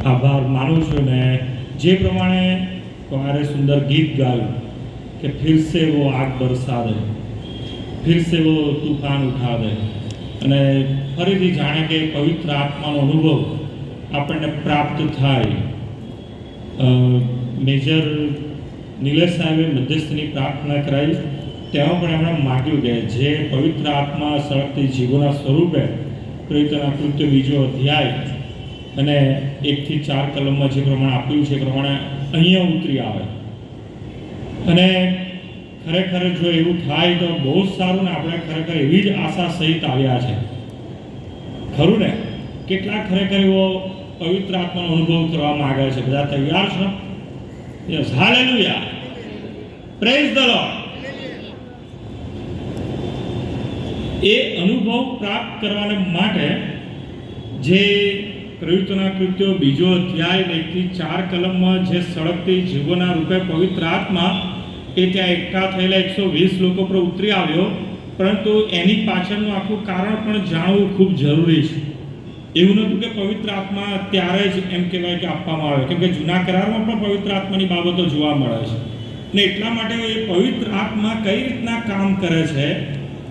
આભાર માનું છું ને જે પ્રમાણે તમારે સુંદર ગીત ગાયું કે ફિર સે વો આગ બરસા દે, ફિર સે વો તૂફાન ઉઠા દે, અને ફરીથી જાણે કે પવિત્ર આત્માનો અનુભવ આપણને પ્રાપ્ત થાય. મેજર નિલેશ સાહેબે મધ્યસ્થની પ્રાર્થના કરાવી, તેમાં પણ એમણે માગ્યું કે જે પવિત્ર આત્મા સળગતી જીવોના સ્વરૂપે પ્રેરિતોના કૃત્ય બીજો અધ્યાય અને 1 થી 4 કલમમાં જે પ્રમાણે આપ્યું છે એ પ્રમાણે અહીંયા ઉતરી આવે. અને ખરેખર જો એવું થાય તો બહુ જ સારું ને. આપણે ખરેખર એવી જ આશા સહિત આવ્યા છે, ખરું ને? કેટલા ખરેખર એવો પવિત્ર આત્માનો અનુભવ કરવા માંગે છે? બધા તૈયાર છો? Yes, hallelujah, praise the Lord. એ અનુભવ પ્રાપ્ત કરવાને માટે જે પ્રયુક્તના કૃત્યો બીજો અધ્યાય 1 થી 4 કલમમાં જે સળગતી જીવોના રૂપે પવિત્ર આત્મા એ ત્યાં એકઠા થયેલા 120 લોકો પર ઉતરી આવ્યો, પરંતુ એની પાછળનું આખું કારણ પણ જાણવું ખૂબ જરૂરી છે. એવું નહોતું કે પવિત્ર આત્મા ત્યારે જ એમ કહેવાય કે આપવામાં આવે, કેમ કે જૂના કરારમાં પણ પવિત્ર આત્માની બાબતો જોવા મળે છે. અને એટલા માટે એ પવિત્ર આત્મા કઈ રીતના કામ કરે છે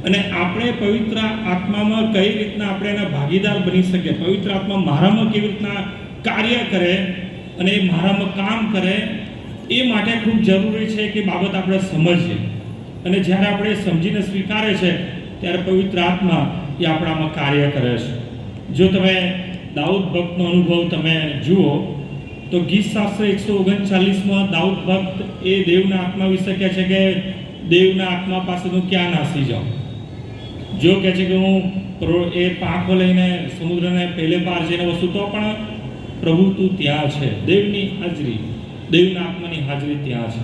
અને આપણે પવિત્ર આત્મામાં કઈ રીતના આપણે એના ભાગીદાર બની શકીએ, પવિત્ર આત્મા મારામાં કેવી રીતના કાર્ય કરે અને એ મારામાં કામ કરે, એ માટે ખૂબ જરૂરી છે કે બાબત આપણે સમજીએ. અને જ્યારે આપણે સમજીને સ્વીકારે છે ત્યારે પવિત્ર આત્મા એ આપણામાં કાર્ય કરે છે. જો તમે દાઉદ ભક્તનો અનુભવ તમે જુઓ તો ગીત શાસ્ત્ર 139માં દાઉદ ભક્ત એ દેવના આત્મા વિશે કહે છે કે દેવના આત્મા પાસે હું ક્યાં નાસી જાઉં. જો કહે છે કે હું એ પાંખો લઈને સમુદ્રને પહેલે પાર જઈને વસું તો પણ પ્રભુ તું ત્યાં છે. દેવની હાજરી, દેવના આત્માની હાજરી ત્યાં છે.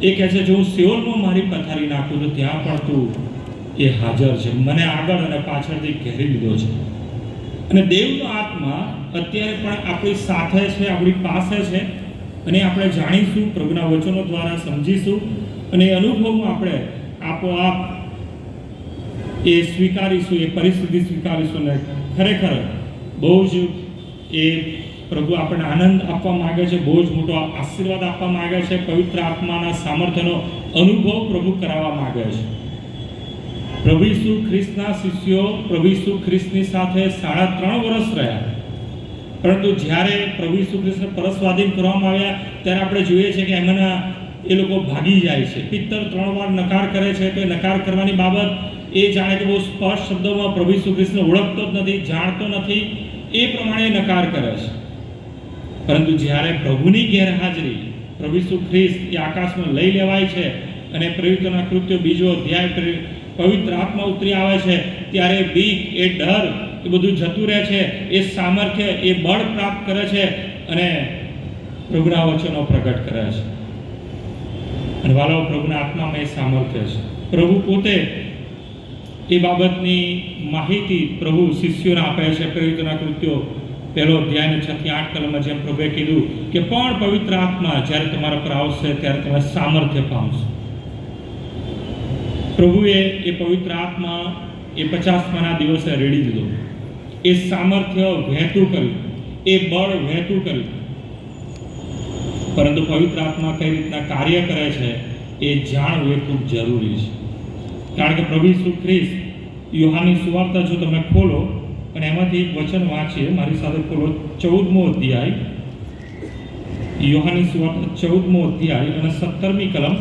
એ કહે છે જો હું સિયોલમાં મારી પથારી નાખું તો ત્યાં પણ તું એ હાજર છે. મને આગળ અને પાછળથી ઘેરી લીધો છે. અને દેવનો આત્મા અત્યારે પણ આપણી સાથે છે, આપણી પાસે છે. અને આપણે જાણીશું, પ્રભુના વચનો દ્વારા સમજીશું અને એ અનુભવમાં આપણે આપોઆપ એ સ્વીકારીશું, એ પરિસ્થિતિ સ્વીકારીશું. અને ખરેખર બહુ જ એ પ્રભુ આપણને આનંદ આપવા માગે છે, બહુ જ મોટો આશીર્વાદ આપવા માગે છે. પવિત્ર આત્માના સામર્થ્યનો અનુભવ પ્રભુ કરાવવા માગે છે. પ્રભુ ઈસુ ખ્રિસ્તના શિષ્યો પ્રભુ ઈસુ ખ્રિસ્તની સાથે 3.5 વર્ષ રહ્યા, પરંતુ જ્યારે પ્રભુ ઈસુ ખ્રિસ્તને પરસ્વાધીન કરવામાં આવ્યા ત્યારે આપણે જોઈએ છીએ કે એમાંના એ લોકો ભાગી જાય છે. પિત્તર 3 વાર નકાર કરે છે, તો એ નકાર કરવાની બાબત એ જાણે કે બહુ સ્પષ્ટ શબ્દોમાં પ્રભુ ઈસુ ખ્રિસ્તને ઓળખતો જ નથી, જાણતો નથી, એ પ્રમાણે નકાર કરે છે. પરંતુ જ્યારે પ્રભુની ગેરહાજરી, પ્રભુ ઈસુ ખ્રિસ્ત એ આકાશમાં લઈ લેવાય છે અને પ્રયુક્તના કૃત્યો બીજો અધ્યાય પવિત્ર આત્મા ઉતરી આવે છે, ત્યારે બીક, એ ડર, એ બધું જતું રહે છે. એ સામર્થ્ય, એ બળ પ્રાપ્ત કરે છે અને પ્રભુના વચનો પ્રગટ કરે છે. અને વાલાઓ, પ્રભુના આત્મામાં એ સામર્થ્ય છે. પ્રભુ પોતે એ બાબતની માહિતી પ્રભુ શિષ્યોને આપે છે. પ્રયુક્તના કૃત્યો 1 અધ્યાય 6 થી 8 કલમમાં જેમ પ્રભુએ કીધું કે પણ પવિત્ર આત્મા જ્યારે તમારા પર આવશે ત્યારે તમે સામર્થ્ય પામશો. પ્રભુએ એ પવિત્ર આત્મા એ 50માના દિવસે રેડી દીધો, એ સામર્થ્ય વહેતું કર્યું, એ બળ વહેતું કર્યું. પરંતુ પવિત્ર આત્મા કઈ રીતના કાર્ય કરે છે એ જાણવું એ ખૂબ જરૂરી છે. કારણ કે પ્રભુ ઈસુ ખ્રિસ્ત યોહાનની સુવાર્તા જો તમે ખોલો અને એમાંથી એક વચન વાંચીએ, મારી સાથે ખોલો 14મો અધ્યાય, યોહાનની સુવાર્તા 14મો અધ્યાય અને 17મી કલમ.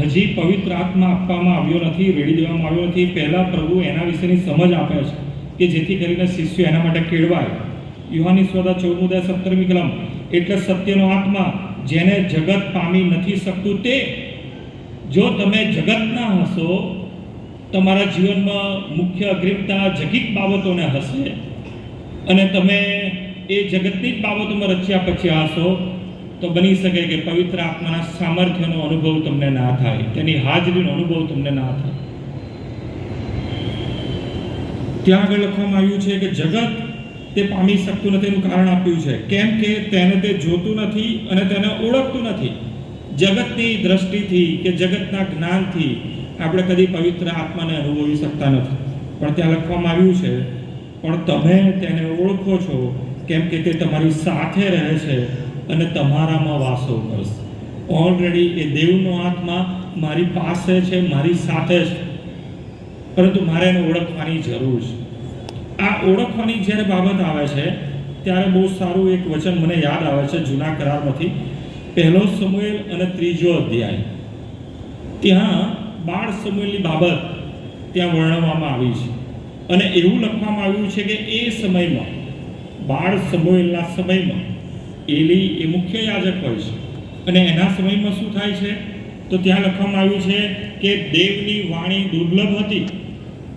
હજી પવિત્ર આત્મા આપવામાં આવ્યો નથી, રેડી દેવામાં આવ્યો નથી. પહેલાં પ્રભુ એના વિશેની સમજ આપે છે કે જેથી કરીને શિષ્યો એના માટે કેળવાય. યોહાનની સુવાર્તા 14મો અધ્યાય 17મી કલમ. એટલે સત્યનો આત્મા જેને જગત પામી નથી શકતું તે, જો તમે જગતના હશો, તમારા જીવનમાં મુખ્ય અગ્રિમતા જગતિક બાબતોને હશે અને તમે એ જગતની જ બાબતોમાં રચ્યા પચ્યા હશો, તો બની શકે કે પવિત્ર આત્માના સામર્થ્યનો અનુભવ તમને ના થાય, તેની હાજરીનો અનુભવ તમને ના થાય. ત્યાં આગળ લખવામાં આવ્યું છે કે જગત તે પામી શકતું નથી. એનું કારણ આપ્યું છે કેમ કે તેને તે જોતું નથી અને તેને ઓળખતું નથી. જગતની દ્રષ્ટિથી કે જગતના જ્ઞાનથી આપણે કદી પવિત્ર આત્માને અનુભવી શકતા નથી. પણ ત્યાં લખવામાં આવ્યું છે પણ તમે તેને ઓળખો છો કેમ કે તે તમારી સાથે રહે છે અને તમારામાં વાસો કરશે. ઓલરેડી એ દેવનો આત્મા મારી પાસે છે, મારી સાથે છે, પરંતુ મારે એને ઓળખવાની જરૂર છે. આ ઓળખવાની જ્યારે બાબત આવે છે ત્યારે બહુ સારું એક વચન મને યાદ આવે છે જૂના કરારમાંથી, 1 સમુએલ અને 3 અધ્યાય. ત્યાં બાળ સમુએલની બાબત ત્યાં વર્ણવવામાં આવી છે અને એવું લખવામાં આવ્યું છે કે એ સમયમાં, બાળ સમુએલના સમયમાં, એલી એ મુખ્ય યાજક હોય છે અને એના સમયમાં શું થાય છે તો ત્યાં લખવામાં આવ્યું છે કે દેવની વાણી દુર્લભ હતી,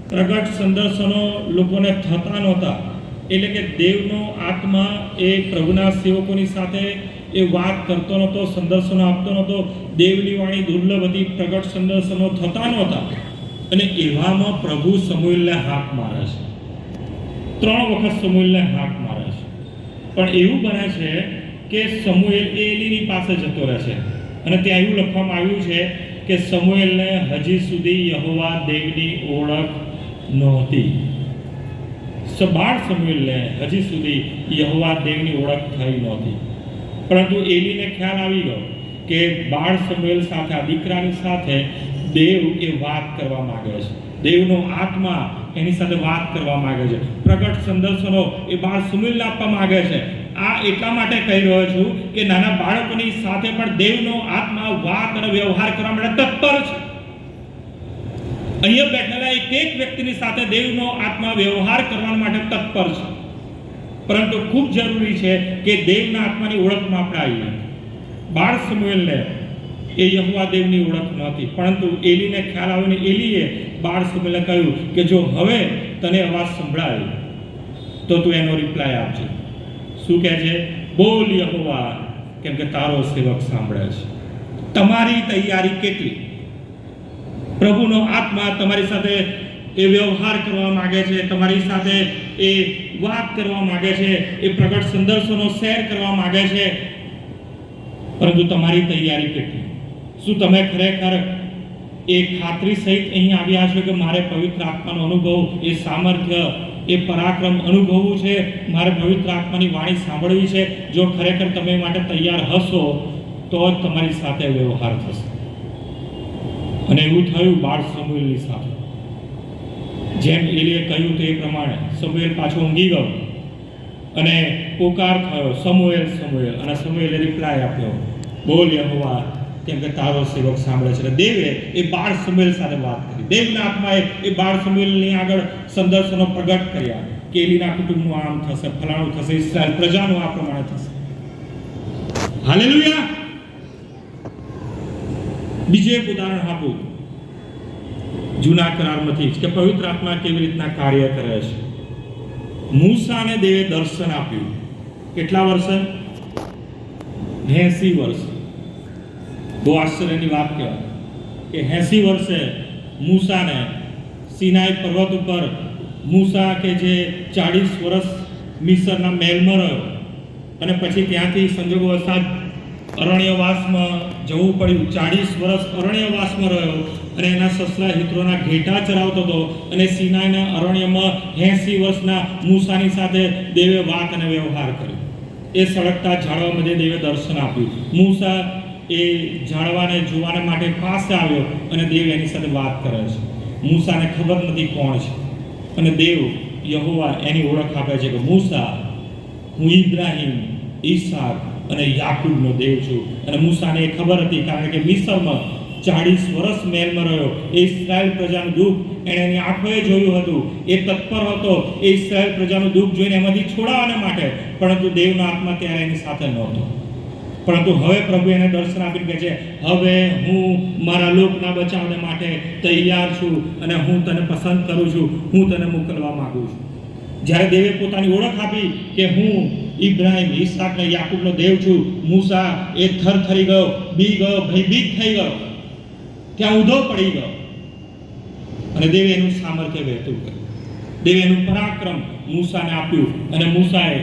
પ્રગટ સંદર્શનો લોકોને થતા નહોતા. એટલે કે દેવનો આત્મા એ પ્રભુના સેવકોની સાથે એ વાત કરતો નહોતો, સંદર્શનો આપતો નહોતો. દેવની વાણી દુર્લભ હતી, પ્રગટ સંદર્શનો થતા નહોતા. અને એવામાં પ્રભુ સમુએલને હાક મારે છે. 3 વખત સમુએલને હાક મારે છે. પણ એવું બને છે કે સમુએલ એલીની પાસે જતો રહે છે અને ત્યાં એવું લખવામાં આવ્યું છે કે સમુએલને હજી સુધી યહોવા દેવની ઓળખ નહોતી. બાળ સમુએલને હજી સુધી યહોવા દેવની ઓળખ થઈ નહોતી. પરંતુ એલીને ખ્યાલ આવી ગયો કે બાળ સમુએલ સાથે, આ દીકરાની સાથે દેવ એ વાત કરવા માંગે છે, દેવનો આત્મા એની સાથે વાત કરવા માંગે છે, પ્રગટ સંદર્શનો એ બાળ સમુએલને આપવા માંગે છે. આ એટલા માટે કહી રહ્યો છું કે નાના બાળકોની સાથે પણ દેવનો આત્મા વાત અને વ્યવહાર કરવા માટે તત્પર છે. અહીંયા બેઠેલા એક વ્યક્તિની સાથે દેવનો આત્મા વ્યવહાર કરવા માટે તત્પર છે. પરંતુ ખૂબ જરૂરી છે કે દેવના આત્માની ઓળખમાં આપણે આવીએ. બાળ સમુએલને એ યહોવા દેવની ઓળખ નહોતી, પરંતુ એલીને ખ્યાલ આવ્યો ને એલીએ બાળ સમુએલને કહ્યું કે જો હવે તને અવાજ સંભળાય તો તું એનો રિપ્લાય આપજે. શું કહે છે? બોલ યહોવા, કેમ કે તારો સેવક સાંભળે છે. તમારી તૈયારી કેટલી? પ્રભુનો આત્મા તમારી સાથે એ વ્યવહાર કરવા માંગે છે, તમારી સાથે એ વાત કરવા માંગે છે, એ પ્રગટ સંદર્શનો શેર કરવા માંગે છે, પરંતુ તમારી તૈયારી કેટલી? શું તમે ખરેખર એ ખાતરી સહિત અહીં આવ્યા છો કે મારે પવિત્ર આત્માનો અનુભવ, એ સામર્થ્ય, એ પરાક્રમ અનુભવવું છે, મારે પવિત્ર આત્માની વાણી સાંભળવી છે? જો ખરેખર તમે માટે તૈયાર હશો તો જ તમારી સાથે વ્યવહાર થશે. અને એવું થયું બાળ સમુએલની સાથે. જેમ એલીએ કહ્યું તે પ્રમાણે સમુએલ પાછો ઊંઘી ગયો અને પોકાર થયો, સમુએલ સમુએલ, અને સમુએલે રિપ્લાય આપ્યો, બોલ યહોવા, કેમ કે તારો સેવક સાંભળે છે. દેવે એ બાળ સમુએલ સાથે વાત કરી. દેવના આત્માએ એ બાળ સમુએલની આગળ સંદર્શનો પ્રગટ કર્યા કે એલીના કુટુંબનું આમ થશે, ફલાણું થશે, ઇસ્રાએલ પ્રજાનું આ પ્રમાણે થશે. હાલેલુયા. બીજું એક ઉદાહરણ આપું જૂના કરારમાંથી કે પવિત્ર આત્મા કેવી રીતના કાર્ય કરે છે. મૂસાને દેવે દર્શન આપ્યું. કેટલા વર્ષે? 80 વર્ષ. બહુ આશ્ચર્યની વાત કહેવાય કે 80 વર્ષે મૂસાને સિનાઈ પર્વત ઉપર, મૂસા કે જે 40 વર્ષ મિસરના મહેલમાં રહ્યો અને પછી ત્યાંથી સંજોગવશાત અરણ્યવાસમાં જવું પડ્યું. 40 વર્ષ અરણ્યવાસમાં રહ્યો અને એના સસલા હિત્રોના ઘેટા ચરાવતો હતો અને સિનાઈના અરણ્યમાં 80 વર્ષના મૂસાની સાથે દેવે વાત અને વ્યવહાર કર્યો. એ સળગતા ઝાડવા મધ્યે દેવે દર્શન આપ્યું. મૂસા એ ઝાડવાને જોવાને માટે પાસે આવ્યો અને દેવ એની સાથે વાત કરે છે. મૂસાને ખબર નથી કોણ છે અને દેવ યહોવા એની ઓળખ આપે છે કે મૂસા, હું ઇબ્રાહિમ, ઈસાક અને યાકૂબનો દેવ છું. અને મૂસાને એ ખબર હતી, કારણ કે મિસ્રમાં 40 વર્ષ મહેલમાં રહ્યો. એ ઇસ્રાએલ પ્રજાનું દુઃખ એણે એની આંખોએ જોયું હતું. એ તત્પર હતો એ ઇસ્રાએલ પ્રજાનું દુઃખ જોઈને એમાંથી છોડાવવા માટે, પરંતુ દેવનો આત્મા ત્યારે એની સાથે નહોતો. પરંતુ હવે પ્રભુ એને દર્શન આપીને કહે છે, હવે હું મારા લોકના બચાવને માટે તૈયાર છું અને હું તને પસંદ કરું છું, હું તને મોકલવા માંગુ છું. જ્યારે દેવે પોતાની ઓળખ આપી કે હું ઇબ્રાહિમ, ઈસાક અને યાકૂબનો દેવ છું, મૂસા એ થરથરી ગયો, બી ગયો, ભયભીત થઈ ગયો, ત્યાં ઊંધો પડી ગયો અને દેવે એનું સામર્થ્ય વહેતું કર્યું. દેવે એનું પરાક્રમ મૂસાને આપ્યું અને મૂસાએ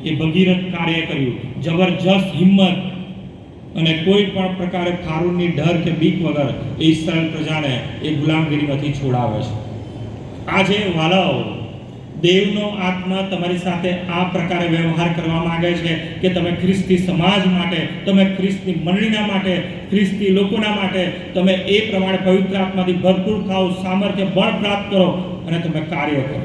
એ ભગીરથ કાર્ય કર્યું. જબરજસ્ત હિંમત અને કોઈ પણ પ્રકારે ફારૂનની ડર કે બીક વગર એ ઇસ્રાએલ પ્રજાને એ ગુલામગીરીમાંથી છોડાવે છે. આજે વાલાઓ, દેવનો આત્મા તમારી સાથે આ પ્રકારે વ્યવહાર કરવા માંગે છે કે તમે ખ્રિસ્તી સમાજ માટે, તમે ખ્રિસ્તી મંડળીના માટે, ખ્રિસ્તી લોકોના માટે તમે એ પ્રમાણે પવિત્ર આત્માથી ભરપૂર થાઓ, સામર્થ્ય બળ પ્રાપ્ત કરો અને તમે કાર્ય કરો.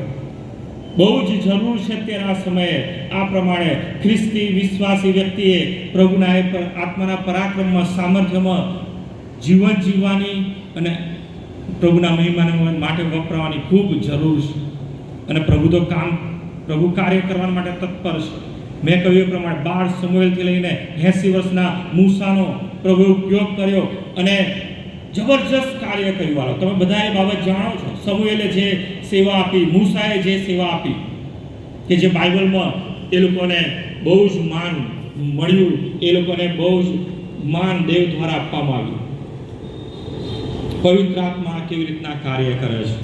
બહુ જ જરૂર છે તેના સમયે આ પ્રમાણે ખ્રિસ્તી વિશ્વાસી વ્યક્તિએ પ્રભુના આત્માના પરાક્રમમાં, સામર્થ્યમાં જીવન જીવવાની અને પ્રભુના મહિમા માટે વપરાવાની ખૂબ જરૂર છે. અને પ્રભુ કાર્ય કરવા માટે તત્પર છે. મેં કહ્યું એ પ્રમાણે 12 સમુએલથી લઈને 80 વર્ષના મૂસાનો પ્રભુ ઉપયોગ કર્યો અને જબરજસ્ત કાર્ય કર્યું. વાળો તમે બધા એ બાબત જાણો છો. સમુએલે જે સેવા આપી, મૂસાએ જે સેવા આપી, કે જે બાઇબલમાં એ લોકોને બહુ જ માન મળ્યું, એ લોકોને બહુ જ માન દેવ દ્વારા આપવામાં આવ્યું. પવિત્ર આત્મા કેવી રીતના કાર્ય કરે છે.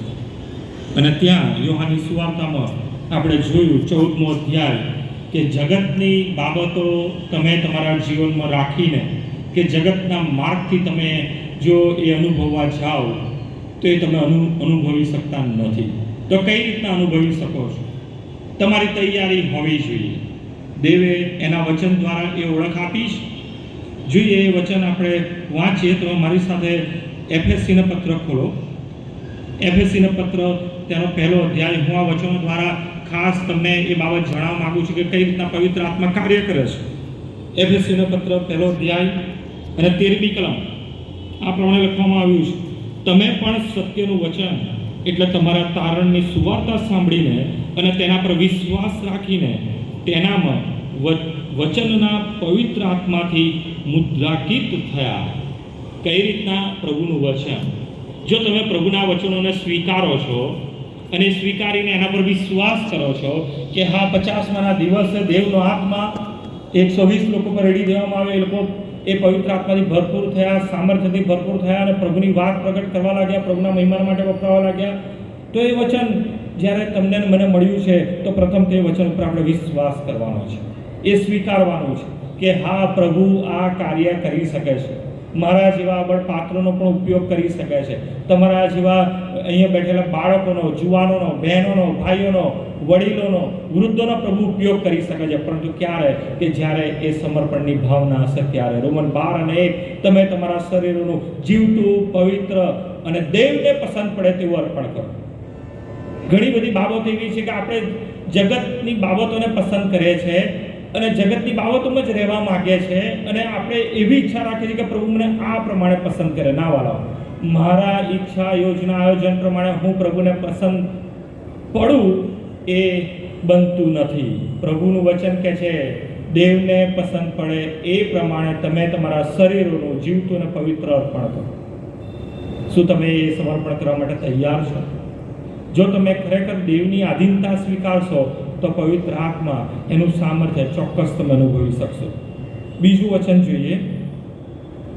અને ત્યાં યોહાનની સુવાર્તામાં આપણે જોયું 14મો અધ્યાય કે જગતની બાબતો તમે તમારા જીવનમાં રાખીને, કે જગતના માર્ગથી તમે જો એ અનુભવવા જાઓ તો એ તમે અનુભવી શકતા નથી. તો કઈ રીતના અનુભવી શકો છો? તમારી તૈયારી હોવી જોઈએ. દેવે એના વચન દ્વારા એ ઓળખ આપી છે. જોઈએ એ વચન આપણે વાંચીએ તો મારી સાથે એફએસસીનો પત્ર ખોલો. એફએસસીનો પત્ર તેનો પહેલો અધ્યાય. હું આ વચનો દ્વારા ખાસ તમને એ બાબત જણાવવા માંગુ છું કે કઈ રીતના પવિત્ર આત્મા કાર્ય કરે છે. એફએસસીનો પત્ર પહેલો અધ્યાય અને 13મી કલમ આ પ્રમાણે લખવામાં આવ્યું છે: તમે પણ સત્યનું વચન એટલે તમારા તારણની સુવાર્તા સાંભળીને અને તેના પર વિશ્વાસ રાખીને તેનામાં વચનના પવિત્ર આત્માથી મુદ્રાંકિત થયા. કઈ રીતના? પ્રભુનું વચન. જો તમે પ્રભુના વચનોને સ્વીકારો છો અને સ્વીકારીને એના પર વિશ્વાસ કરો છો કે હા 50માના દિવસે દેવનો આત્મા 120 લોકો પર રેડી દેવામાં આવે, એ લોકો એ પવિત્ર આત્માથી ભરપૂર થયા, સામર્થ્યથી ભરપૂર થયા અને પ્રભુની વાત પ્રગટ કરવા લાગ્યા, પ્રભુના મહિમા માટે વપરાવા લાગ્યા. તો એ વચન જ્યારે તમને મને મળ્યું છે તો પ્રથમ તે વચન ઉપર આપણે વિશ્વાસ કરવાનો છે, એ સ્વીકારવાનું છે કે હા પ્રભુ આ કાર્ય કરી શકે છે. મારા જેવા બળ પાત્રનો પણ ઉપયોગ કરી શકે છે. તમારા જેવા અહીંયા બેઠેલા બાળકોનો, જુવાનોનો, બહેનોનો, ભાઈઓનો, વડીલોનો, વૃદ્ધોનો પ્રભુ ઉપયોગ કરી શકે છે. પરંતુ ક્યારે? કે જ્યારે એ સમર્પણની ભાવના હશે ત્યારે. રોમન 12:1 તમે તમારા શરીરોનું જીવતું, પવિત્ર અને દેવને પસંદ પડે તેવું અર્પણ કરો. ઘણી બધી બાબતો એવી છે કે આપણે જગતની બાબતોને પસંદ કરીએ છીએ અને જગતની બાબતોમાં જ રહેવા માંગે છે અને આપણે એવી ઈચ્છા રાખીએ છીએ કે પ્રભુ મને આ પ્રમાણે પસંદ કરે. ના વાળા, મારા ઈચ્છા, યોજના, આયોજન પ્રમાણે હું પ્રભુને પસંદ પડું એ બનતું નથી. પ્રભુનું વચન કે છે દેવને પસંદ પડે એ પ્રમાણે તમે તમારા શરીરોનું જીવતું અને પવિત્ર અર્પણ કરો. શું તમે એ સમર્પણ કરવા માટે તૈયાર છો? જો તમે ખરેખર દેવની આધીનતા સ્વીકારશો તો પવિત્ર આત્મા એનું સામર્થ્ય ચોક્કસ તમે અનુભવી શકશો. બીજું વચન જોઈએ,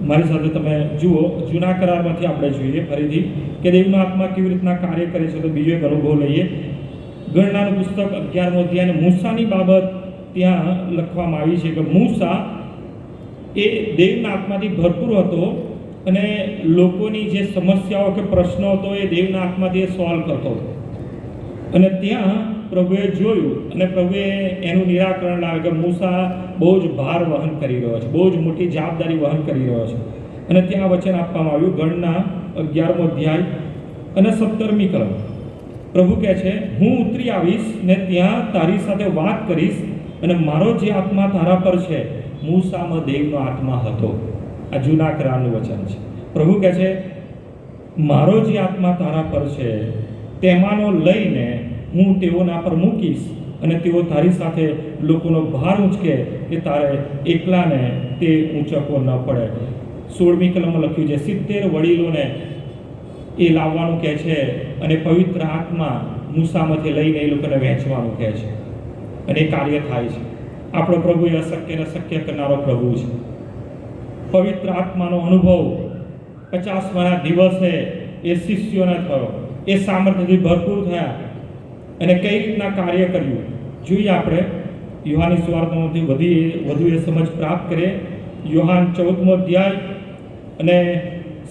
મારી સાથે તમે જુઓ, જૂના કરારમાંથી આપણે જોઈએ ફરીથી કે દેવનો આત્મા કેવી રીતના કાર્ય કરે છે. તો બીજો એક અનુભવ લઈએ. ગણનાનું પુસ્તક 11મો અધ્યાય અને મૂસાની બાબત ત્યાં લખવામાં આવી છે કે મૂસા એ દેવના આત્માથી ભરપૂર હતો અને લોકોની જે સમસ્યાઓ કે પ્રશ્નો હતો એ દેવના આત્માથી સોલ્વ કરતો હતો. અને ત્યાં પ્રભુએ જોયું અને પ્રભુએ એનું નિરાકરણ લાવ્યું કે મૂસા બહુ જ ભાર વહન કરી રહ્યો છે, બહુ જ મોટી જવાબદારી વહન કરી રહ્યો છે. અને ત્યાં વચન આપવામાં આવ્યું, ગણના 11મો અધ્યાય અને 17મી કલમ. પ્રભુ કહે છે, હું ઉતરી આવીશ ને ત્યાં તારી સાથે વાત કરીશ અને મારો જે આત્મા તારા પર છે. મૂસામાં દેવનો આત્મા હતો. આ જૂના કરારનું વચન છે. પ્રભુ કહે છે મારો જે આત્મા તારા પર છે તેમાંનો લઈને હું તેઓના પર મૂકીશ અને તેઓ તારી સાથે લોકોનો ભાર ઊંચકે કે તારે એકલાને તે ઊંચકવો ન પડે. 16મી કલમમાં લખ્યું છે 70 વડીલોને એ લાવવાનું કહે છે અને પવિત્ર આત્મા મૂસામાંથી લઈને એ લોકોને વહેંચવાનું કહે છે અને એ કાર્ય થાય છે. આપણો પ્રભુ એ અશક્યને શક્ય કરનારો પ્રભુ છે. પવિત્ર આત્માનો અનુભવ 50માના દિવસે એ શિષ્યોને થયો. એ સામર્થ્યથી ભરપૂર થયા અને કઈ રીતના કાર્ય કર્યું જોઈએ. આપણે યોહાનની સુવાર્તામાંથી વધુ એ સમજ પ્રાપ્ત કરીએ. યોહાન 14મો અધ્યાય અને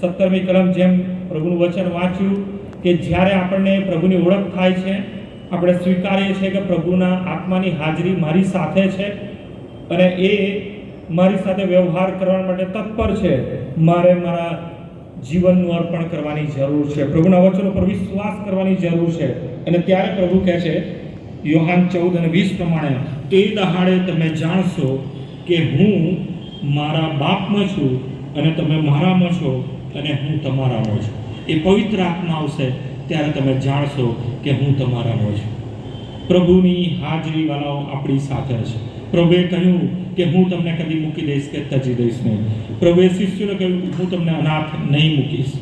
17મી કલમ જેમ પ્રભુનું વચન વાંચ્યું કે જ્યારે આપણને પ્રભુની ઓળખ થાય છે આપણે સ્વીકારીએ છીએ કે પ્રભુના આત્માની હાજરી મારી સાથે છે અને એ મારી સાથે વ્યવહાર કરવા માટે તત્પર છે. મારે મારા જીવનનું અર્પણ કરવાની જરૂર છે, પ્રભુના વચનો પર વિશ્વાસ કરવાની જરૂર છે. અને ત્યારે પ્રભુ કહે છે યોહાન 14:20 પ્રમાણે, તે દહાડે તમે જાણશો કે હું મારા બાપમાં છું અને તમે મારામાં છો અને હું તમારામાં છું. એ પવિત્ર આત્મા આવશે ત્યારે તમે જાણશો કે હું તમારામાં છું. પ્રભુની હાજરી વાળાઓ આપણી સાથે છે. પ્રભુએ કહ્યું કે હું તમને કદી મૂકી દઈશ કે તજી દઈશ નહીં. પ્રભુએ શિષ્યોને કહ્યું હું તમને અનાથ નહીં મૂકીશ.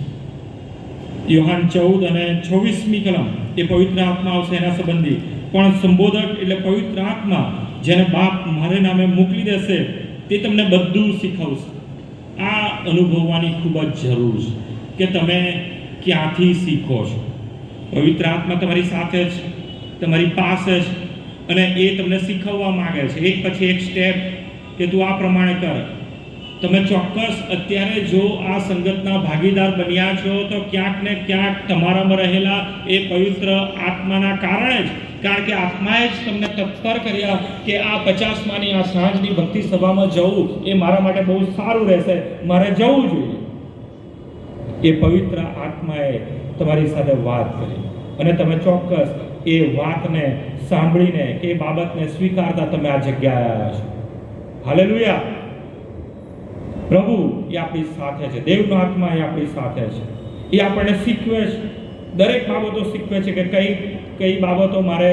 યોહાન 14:26 કલમ એ પવિત્ર આત્મા આવશે એના સંબંધી. પણ સંબોધક એટલે પવિત્ર આત્મા જેને બાપ મારે નામે મોકલી દેશે તે તમને બધું શીખવશે. આ અનુભવવાની ખૂબ જ જરૂર છે કે તમે ક્યાંથી શીખો છો. પવિત્ર આત્મા તમારી સાથે જ, તમારી પાસે જ, અને એ તમને શીખવવા માંગે છે એક પછી એક સ્ટેપ કે તું આ પ્રમાણે કર. તમે ચોક્કસ અત્યારે જો આ સંગતના ભાગીદાર બન્યા છો તો ક્યાંક ને ક્યાંક તમારામાં રહેલા એ પવિત્ર આત્માના કારણે જ, કારણ કે આત્માએ જ તમને તત્પર કર્યા કે આ 50માની આ સાંજની ભક્તિ સભામાં જવું એ મારા માટે બહુ સારું રહેશે, મારે જવું જોઈએ. એ પવિત્ર આત્માએ તમારી સાથે વાત કરી અને તમે ચોક્કસ એ વાતને સાંભળીને એ બાબતને સ્વીકારતા તમે આ જગ્યાએ આવ્યા છો. હાલેલુયા. પ્રભુ એ આપણી સાથે છે, દેવનો આત્મા એ આપણી સાથે છે. એ આપણને શીખવે છે, દરેક બાબતો શીખવે છે કે કઈ બાબતો મારે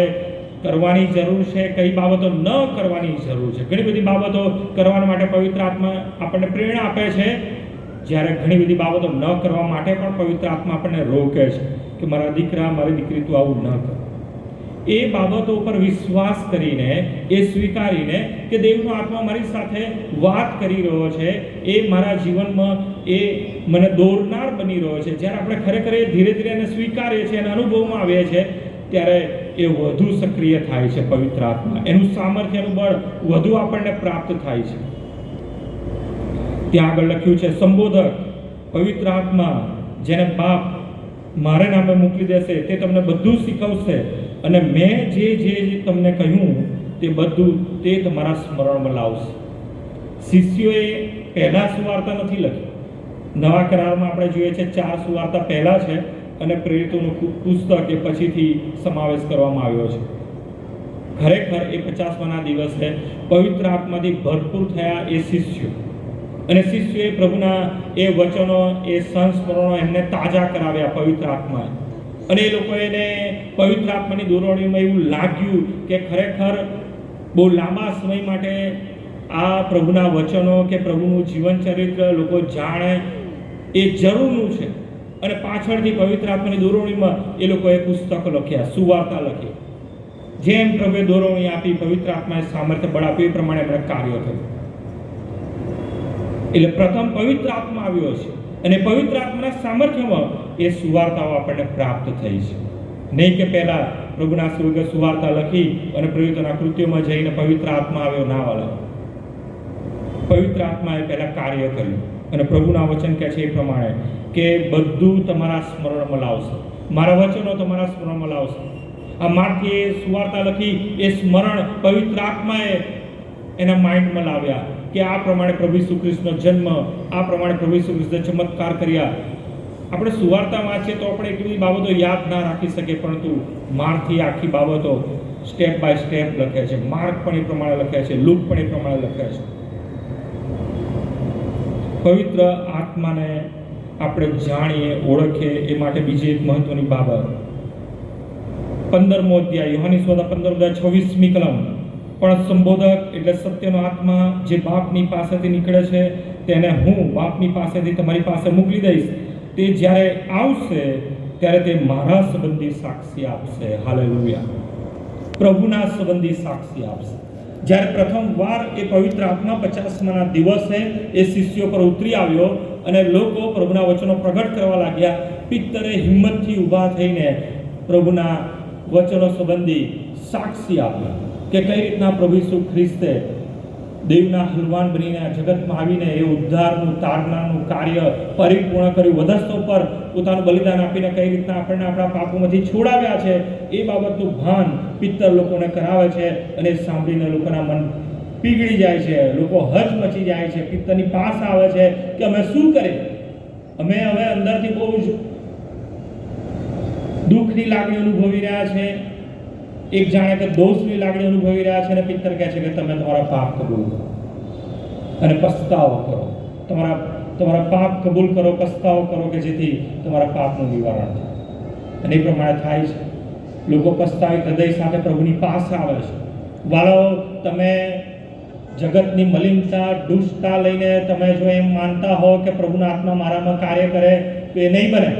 કરવાની જરૂર છે, કઈ બાબતો ન કરવાની જરૂર છે. ઘણી બધી બાબતો કરવા માટે પવિત્ર આત્મા આપણને પ્રેરણા આપે છે, જ્યારે ઘણી બધી બાબતો ન કરવા માટે પણ પવિત્ર આત્મા આપણને રોકે છે કે મારા દીકરા, મારી દીકરી, તું આવું ન કર. એ બાબતો ઉપર વિશ્વાસ કરીને, એ સ્વીકારીને કે દેવનો આત્મા મારી સાથે વાત કરી રહ્યો છે, એ મારા જીવનમાં એ મને દોરનાર બની રહ્યો છે. જ્યારે આપણે ખરેખર એ ધીરે ધીરે એને સ્વીકારીએ છીએ અને અનુભવમાં આવીએ છીએ ત્યારે એ વધુ સક્રિય થાય છે. પવિત્ર આત્મા એનું સામર્થ્યનું બળ વધુ આપણને પ્રાપ્ત થાય છે. ત્યાં આગળ લખ્યું છે સંબોધક પવિત્ર આત્મા જેને બાપ મારે નામે મોકલી દેશે તે તમને બધું શીખવશે અને મેં જે તમને કહ્યું તે બધું તે તમારા સ્મરણમાં લાવશે. શિષ્યોએ પહેલા સુવાર્તા નથી લખી. નવા કરારમાં આપણે જોઈએ છે 4 સુવાર્તા પહેલા છે અને પ્રેરિતોનું પુસ્તક એ પછીથી સમાવેશ કરવામાં આવ્યો છે. ખરેખર એ 50માના દિવસે પવિત્ર આત્માથી ભરપૂર થયા એ શિષ્યો, અને શિષ્યોએ પ્રભુના એ વચનો, એ સંસ્મરણો એમને તાજા કરાવ્યા પવિત્ર આત્માએ. અને એ લોકો એને પવિત્ર આત્માની દોરવણીમાં એવું લાગ્યું કે ખરેખર બહુ લાંબા સમય માટે આ પ્રભુના વચનો કે પ્રભુનું જીવન ચરિત્ર લોકો જાણે એ જરૂરનું છે. અને પાછળથી પવિત્ર આત્માની દોરવણીમાં એ લોકોએ પુસ્તકો લખ્યા, સુવાર્તા લખી. જેમ પ્રભુએ દોરવણી આપી, પવિત્ર આત્માએ સામર્થ્ય બળ આપ્યું, એ પ્રમાણે એમણે કાર્ય થયું. એટલે પ્રથમ પવિત્ર આત્મા આવ્યો છે અને પવિત્ર આત્માના સામર્થ્યમાં એ સુવાર્તાઓ આપણને પ્રાપ્ત થઈ છે. નહીં કે પહેલા પ્રભુના સ્વર્ગ સુવાર્તા લખી અને પ્રેરિતોના કૃત્યોમાં જઈને પવિત્ર આત્મા આવ્યો, ના વાલા. પવિત્ર આત્માએ પહેલા કાર્ય કર્યું અને પ્રભુના વચન કહે છે એ પ્રમાણે કે બધું તમારા સ્મરણમાં લાવશે, મારા વચનો તમારા સ્મરણમાં લાવશે. આ માર્થે સુવાર્તા લખી, એ સ્મરણ પવિત્ર આત્માએ એના માઇન્ડમાં લાવ્યા કે આ પ્રમાણે પ્રભુ ઈસુ ખ્રિસ્તનો જન્મ, આ પ્રમાણે પ્રભુ ઈસુ ખ્રિસ્તે ચમત્કાર કર્યા. આપણે સુવાર્તા વાંચીએ તો આપણે એટલી બધી બાબતો યાદ ના રાખી શકીએ, પરંતુ માર્કથી આખી બાબતો સ્ટેપ બાય સ્ટેપ લખે છે. માર્ક પણ એ પ્રમાણે લખે છે, લૂક પણ એ પ્રમાણે લખે છે. પવિત્ર આત્માને આપણે જાણીએ, ઓળખીએ એ માટે બીજી એક મહત્વની બાબત 15મો અધ્યાય યોહાની સુવાર્તા 15:26 કલમ. પણ સંબોધક એટલે સત્યનો આત્મા જે બાપની પાસેથી નીકળે છે તેને હું બાપની પાસેથી તમારી પાસે મોકલી દઈશ. તે જ્યારે આવશે ત્યારે તે મારા સંબંધી સાક્ષી આપશે. હાલેલુયા. પ્રભુના સંબંધી સાક્ષી આપશે. જ્યારે પ્રથમ વાર એ પવિત્ર આત્મા 50માના દિવસે એ શિષ્યો પર ઉતરી આવ્યો અને લોકો પ્રભુના વચનો પ્રગટ કરવા લાગ્યા, પિત્તરે હિંમતથી ઊભા થઈને પ્રભુના વચનો સંબંધી સાક્ષી આપ્યા કે કઈ રીતના પ્રભુ ઈસુ ખ્રિસ્તે દેવના હલવાન બનીને આ જગતમાં આવીને એ ઉદ્ધારનું તારનાનું કાર્ય પરિપૂર્ણ કર્યું, વધસ્તો પર પોતાનું બલિદાન આપીને કઈ રીતના આપણને આપણા પાપોમાંથી છોડાવ્યા છે એ બાબતનું ભાન પિત્તર લોકોને કરાવે છે. અને સાંભળીને લોકોના મન પીગળી જાય છે, લોકો હજ મચી જાય છે, પિત્તરની પાસ આવે છે કે અમે શું કરીએ. અમે હવે અંદરથી બહુ જ દુઃખની લાગણી અનુભવી રહ્યા છે, એક જાણે કે દોષની લાગણી અનુભવી રહ્યા છે. અને પિત્તર કહે છે કે તમે તમારા પાપ કબૂલ કરો અને પસ્તાવો કરો, તમારા પાપ કબૂલ કરો, પસ્તાવો કરો કે જેથી તમારા પાપનું નિવારણ થાય. અને એ પ્રમાણે થાય છે. લોકો પસ્તાવી હૃદય સાથે પ્રભુની પાસે આવે છે. વાળો, તમે જગતની મલિનતા દુષ્ટતા લઈને તમે જો એમ માનતા હો કે પ્રભુના આત્મા મારામાં કાર્ય કરે તો એ નહીં બને.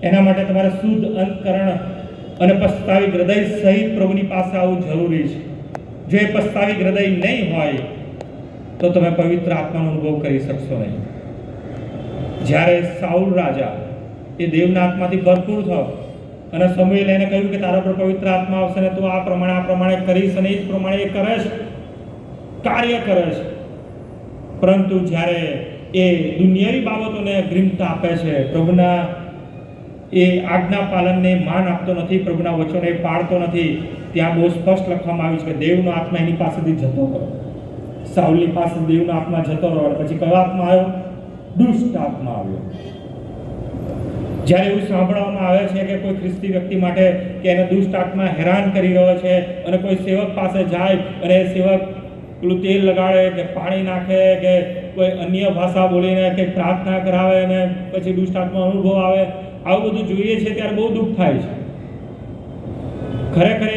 એના માટે તમારે શુદ્ધ અંતકરણ અને પસ્તાવી હૃદય સહિત પ્રભુની પાસે આવવું જરૂરી છે. જો એ પસ્તાવી હૃદય નહીં હોય તો તમે પવિત્ર આત્માનો અનુભવ કરી શકશો નહીં. જ્યારે સાઉલ રાજા એ દેવના આત્માથી ભરપૂર થયો અને સમુએલ એને કહ્યું કે તારા પર પવિત્ર આત્મા આવશે ને તું આ પ્રમાણે કરીશ, અને એ જ પ્રમાણે એ કરે છે, કાર્ય કરે છે. પરંતુ જ્યારે એ દુનિયાવી બાબતોને અગ્રિમતા આપે છે, પ્રભુના એ આજ્ઞા પાલનને માન આપતો નથી, પ્રભુના વચનોને પાળતો નથી, ત્યાં બહુ સ્પષ્ટ લખવામાં આવ્યું છે કે દેવનો આત્મા એની પાસેથી જતો રહ્યો. સાઉલની પાસે દેવનો આત્મા જતો રહ્યો અને પછી કયો આત્મા આવ્યો? દુષ્ટ આત્મા આવ્યો. જ્યારે એવું સાંભળવામાં આવે છે કે કોઈ ખ્રિસ્તી વ્યક્તિ માટે કે એને દુષ્ટ આત્મા હેરાન કરી રહ્યો છે અને કોઈ સેવક પાસે જાય અને એ સેવક પેલું તેલ લગાડે કે પાણી નાખે કે કોઈ અન્ય ભાષા બોલીને કે પ્રાર્થના કરાવે અને પછી દુષ્ટ આત્મા અનુભવ આવે, આવું બધું જોઈએ છે ત્યારે બહુ દુઃખ થાય છે. ખરેખર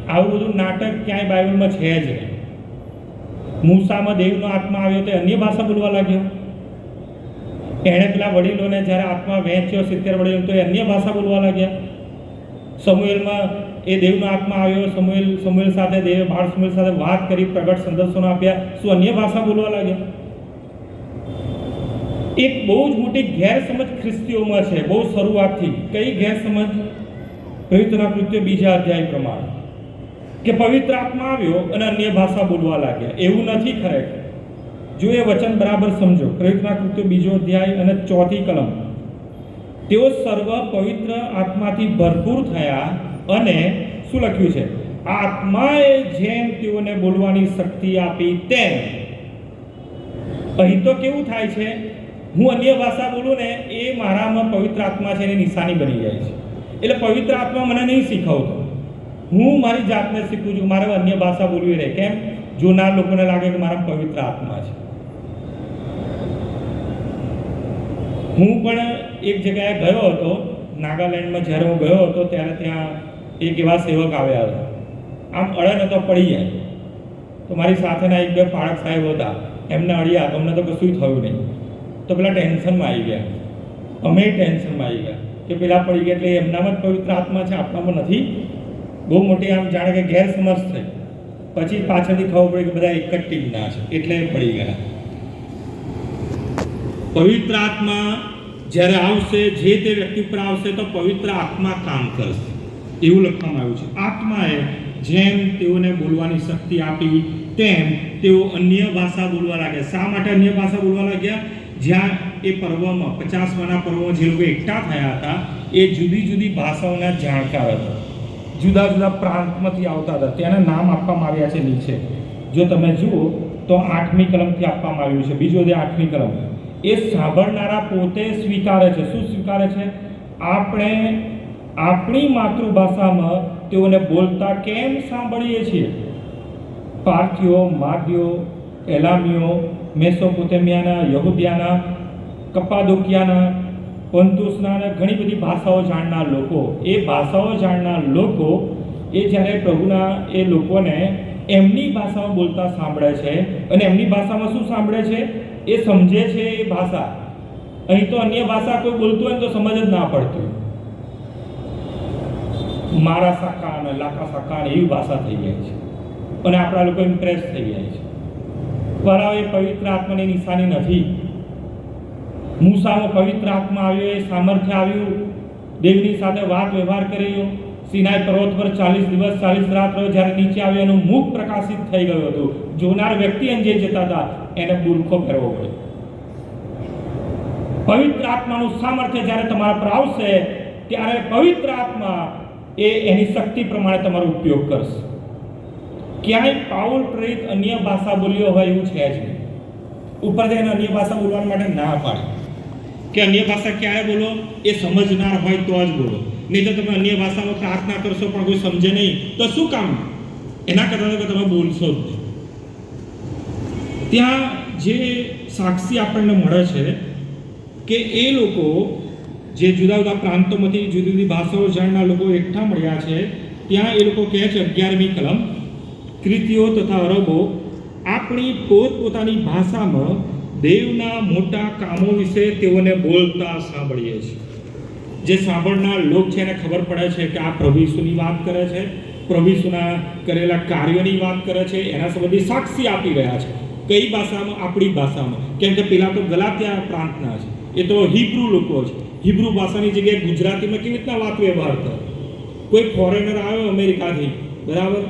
આવું બધું નાટક ક્યાંય બાઇબલમાં છે જ નહીં. મૂસામાં દેવનો આત્મા આવ્યો તો અન્ય ભાષા બોલવા લાગ્યો. એણે પેલા વડીલોને જ્યારે આત્મા વહેંચ્યો 70 વડીલો તો એ અન્ય ભાષા બોલવા લાગ્યા. સમુએલમાં એ દેવનો આત્મા આવ્યો, સમુએલ સાથે દેવે બાળ સમુએલ સાથે વાત કરી, પ્રગટ સંદેશોને આપ્યા, શું અન્ય ભાષા બોલવા લાગ્યા. એક બહુ જ મોટી ગેરસમજ ખ્રિસ્તીઓમાં છે, બહુ શરૂઆતથી. કઈ ગેરસમજ? પવિત્રના કૃત્યો 2 અધ્યાય પ્રમાણે કે પવિત્ર આત્મા આવ્યો અને અન્ય ભાષા બોલવા લાગ્યા. એવું નથી ખરેખર. જો એ વચન બરાબર સમજો, પવિત્રના કૃત્યો 2 અધ્યાય અને 4 કલમ, તેઓ સર્વ પવિત્ર આત્માથી ભરપૂર થયા અને શું લખ્યું છે? આત્માએ જેમ તેઓને બોલવાની શક્તિ આપી તેમ. અહીં તો કેવું થાય છે, હું અન્ય ભાષા બોલું ને એ મારામાં પવિત્ર આત્મા છે એની નિશાની બની જાય છે. એટલે પવિત્ર આત્મા મને નહીં શીખવતો, હું મારી જાતને શીખું છું મારે અન્ય ભાષા બોલવી રહે. કેમ? જોનાર લોકોને લાગે કે મારા પવિત્ર આત્મા છે. હું પણ એક જગ્યાએ ગયો હતો, નાગાલેન્ડમાં જ્યારે હું ગયો હતો ત્યારે ત્યાં એક એવા સેવક આવ્યા હતા. આમ અડે ને તો પડી જાય. તો મારી સાથેના 1-2 પાળક સાહેબ હતા, એમને અડ્યા તો અમને તો કશું થયું નહીં. તો પેલા ટેન્શનમાં આવી ગયા, અમે ટેન્શનમાં આવી ગયા કે પેલા પડી ગયા એટલે એમનામાં જ પવિત્ર આત્મા છે, આપણામાં નથી. બહુ મોટી આમ જાણે કે ગેરસમજ થઈ. પછી પાછળથી ખબર પડી કે બધા એક જ ટીમના છે એટલે પડી ગયા. પવિત્ર આત્મા જ્યારે આવશે, જે તે વ્યક્તિ ઉપર આવશે તો પવિત્ર આત્મા કામ કરશે એવું લખવામાં આવ્યું છે. આત્માએ જેમ તેઓને બોલવાની શક્તિ આપી તેમ તેઓ અન્ય ભાષા બોલવા લાગ્યા. શા માટે અન્ય ભાષા બોલવા લાગ્યા? જ્યાં એ પર્વમાં 50માના પર્વમાં જે લોકો એકઠા થયા હતા એ જુદી જુદી ભાષાઓના જાણકાર હતા, જુદા જુદા પ્રાંતમાંથી આવતા હતા. તેના નામ આપવામાં આવ્યા છે નીચે. જો તમે જુઓ તો 8મી કલમથી આપવામાં આવ્યું છે. બીજો જે 8મી કલમ, એ સાંભળનારા પોતે સ્વીકારે છે. શું સ્વીકારે છે? આપણે આપણી માતૃભાષામાં તેઓને બોલતા કેમ સાંભળીએ છીએ? પાર્થીઓ, માદ્યો, એલામીઓ, મેસોપોટેમિયાના, યહૂદિયાના, કપ્પાદોકિયાના, પંતુસના અને ઘણી બધી ભાષાઓ જાણનાર લોકો, એ ભાષાઓ જાણનાર લોકો એ જ્યારે પ્રભુના એ લોકોને એમની ભાષામાં બોલતા સાંભળે છે અને એમની ભાષામાં શું સાંભળે છે? એ સમજે છે એ ભાષા. અહીં તો અન્ય ભાષા કોઈ બોલતું હોય તો સમજ જ ના પડતી. મારા સાકા અને લાકા સાકા એવી ભાષા થઈ જાય છે અને આપણા લોકો ઇમ્પ્રેસ થઈ જાય છે. વરાવ એ પવિત્ર આત્માની નિશાની નથી. મૂસામાં પવિત્ર આત્મા આવ્યો, એ સામર્થ્ય આવ્યું, દેવની સાથે વાત વ્યવહાર કર્યો, સિનાઈ પર્વત પર 40 દિવસ 40 રાત રહ્યો. જ્યારે નીચે આવ્યો એનું મુખ પ્રકાશિત થઈ ગયું હતું. જોનાર વ્યક્તિ જે જતા હતા એને બુરખો પહેરવો પડ્યો. પવિત્ર આત્માનું સામર્થ્ય જ્યારે તમારા પર આવશે ત્યારે પવિત્ર આત્મા એની શક્તિ પ્રમાણે તમારો ઉપયોગ કરશે. ક્યાંય પાઉલ પ્રેરિત અન્ય ભાષા બોલ્યો હોય એવું છે જ નહીં. ઉપરથી એને અન્ય ભાષા બોલવા માટે ના પાડે કે અન્ય ભાષા ક્યારે બોલો, એ સમજનાર હોય તો જ બોલો, નહીં તો તમે અન્ય ભાષામાં પ્રાર્થના કરશો પણ કોઈ સમજે નહીં તો શું કામ? એના કરતાં તો તમે બોલશો જ નહીં. ત્યાં જે સાક્ષી આપણને મળે છે કે એ લોકો જે જુદા જુદા પ્રાંતોમાંથી જુદી જુદી ભાષાઓ જાણનાર લોકો એકઠા મળ્યા છે, ત્યાં એ લોકો કહે છે 11મી કલમ, ક્રિતીઓ તથા અરબો આપણી પોતપોતાની ભાષામાં દેવના મોટા કામો વિશે તેઓને બોલતા સાંભળીએ છીએ. જે સાંભળનાર લોક છે એને ખબર પડે છે કે આ પ્રભુ ઈસુની વાત કરે છે, પ્રભુ ઈસુના કરેલા કાર્યોની વાત કરે છે, એના સંબંધી સાક્ષી આપી રહ્યા છે. કઈ ભાષામાં? આપણી ભાષામાં. કેમ કે પેલા તો ગલાત્યા પ્રાંતના છે, એ તો હિબ્રુ લોકો છે. હિબ્રુ ભાષાની જગ્યાએ ગુજરાતીમાં કેવી રીતના વાત વ્યવહાર કરે? કોઈ ફોરેનર આવ્યો અમેરિકાથી, બરાબર,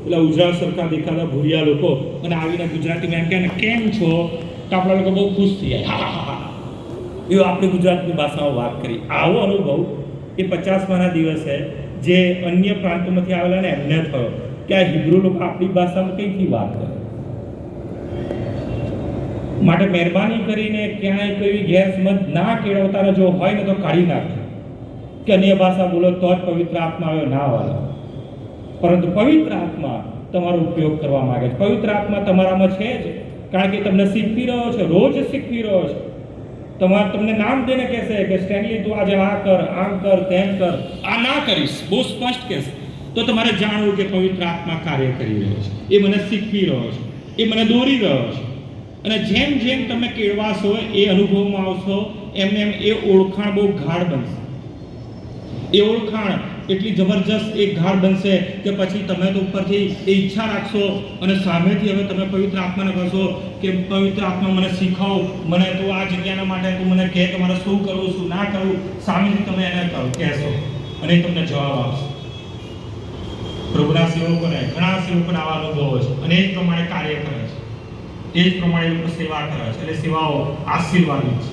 પેલા ઉજળા સરખા દેખાતા ભૂરિયા લોકો, અને આવીને ગુજરાતીમાં એમ કહે ને કેમ છો, તો આપણા લોકો બહુ ખુશ થઈ જાય. એવું આપણે ગુજરાતની ભાષામાં વાત કરી. આવો અનુભવ એ 50માના દિવસે જે અન્ય પ્રાંતોમાંથી આવેલા ને એમને થયો કે આ હિબ્રુ લોકો આપણી ભાષામાં કઈથી વાત કરે. માટે મહેરબાની કરીને ક્યાંય કોઈ ગેરસમજ ના કેળવતા જો હોય ને તો કાઢી નાખજો કે અન્ય ભાષા બોલો તો જ પવિત્ર આત્મા આવ્યો, ના વાળો. પરંતુ પવિત્ર આત્મા તમારો ઉપયોગ કરવા માંગે છે. પવિત્ર આત્મા તમારામાં છે જ, કારણ કે તમને શીખવી રહ્યો છે, રોજ શીખવી રહ્યો છે. તમને નામ દઈને કહેશે કે સ્ટેનલી તું આજે આ કર, આમ કર, તેમ કર, આ ના કરીશ, બહુ સ્પષ્ટ કહેશે. તો તમારે જાણવું કે પવિત્ર આત્મા કાર્ય કરી રહ્યો છે, એ મને શીખવી રહ્યો છે, એ મને દોરી રહ્યો છે. અને જેમ જેમ તમે કેળવાશો, એ અનુભવમાં આવશો, એમ એમ એ ઓળખાણ બહુ ગાઢ બનશે. એ ઓળખાણ એટલી જબરજસ્ત એક ગાઢ બનશે કે પછી તમે તો ઉપરથી એ ઈચ્છા રાખશો અને સામેથી હવે તમે પવિત્ર આત્માને કહેશો કે પવિત્ર આત્મા મને શીખવ, મને તું આ જગ્યાના માટે તું મને કહે કે મારે શું કરવું, શું ના કરવું. સામેથી તમે એને કહેશો અને એ તમને જવાબ આપશે. પ્રભુના સેવકોને, ઘણા સેવકોને આવા અનુભવો છે અને એ જ પ્રમાણે કાર્ય કરે છે, એ જ પ્રમાણે લોકો સેવા કરે છે. એટલે સેવાઓ આશીર્વાદિત છે.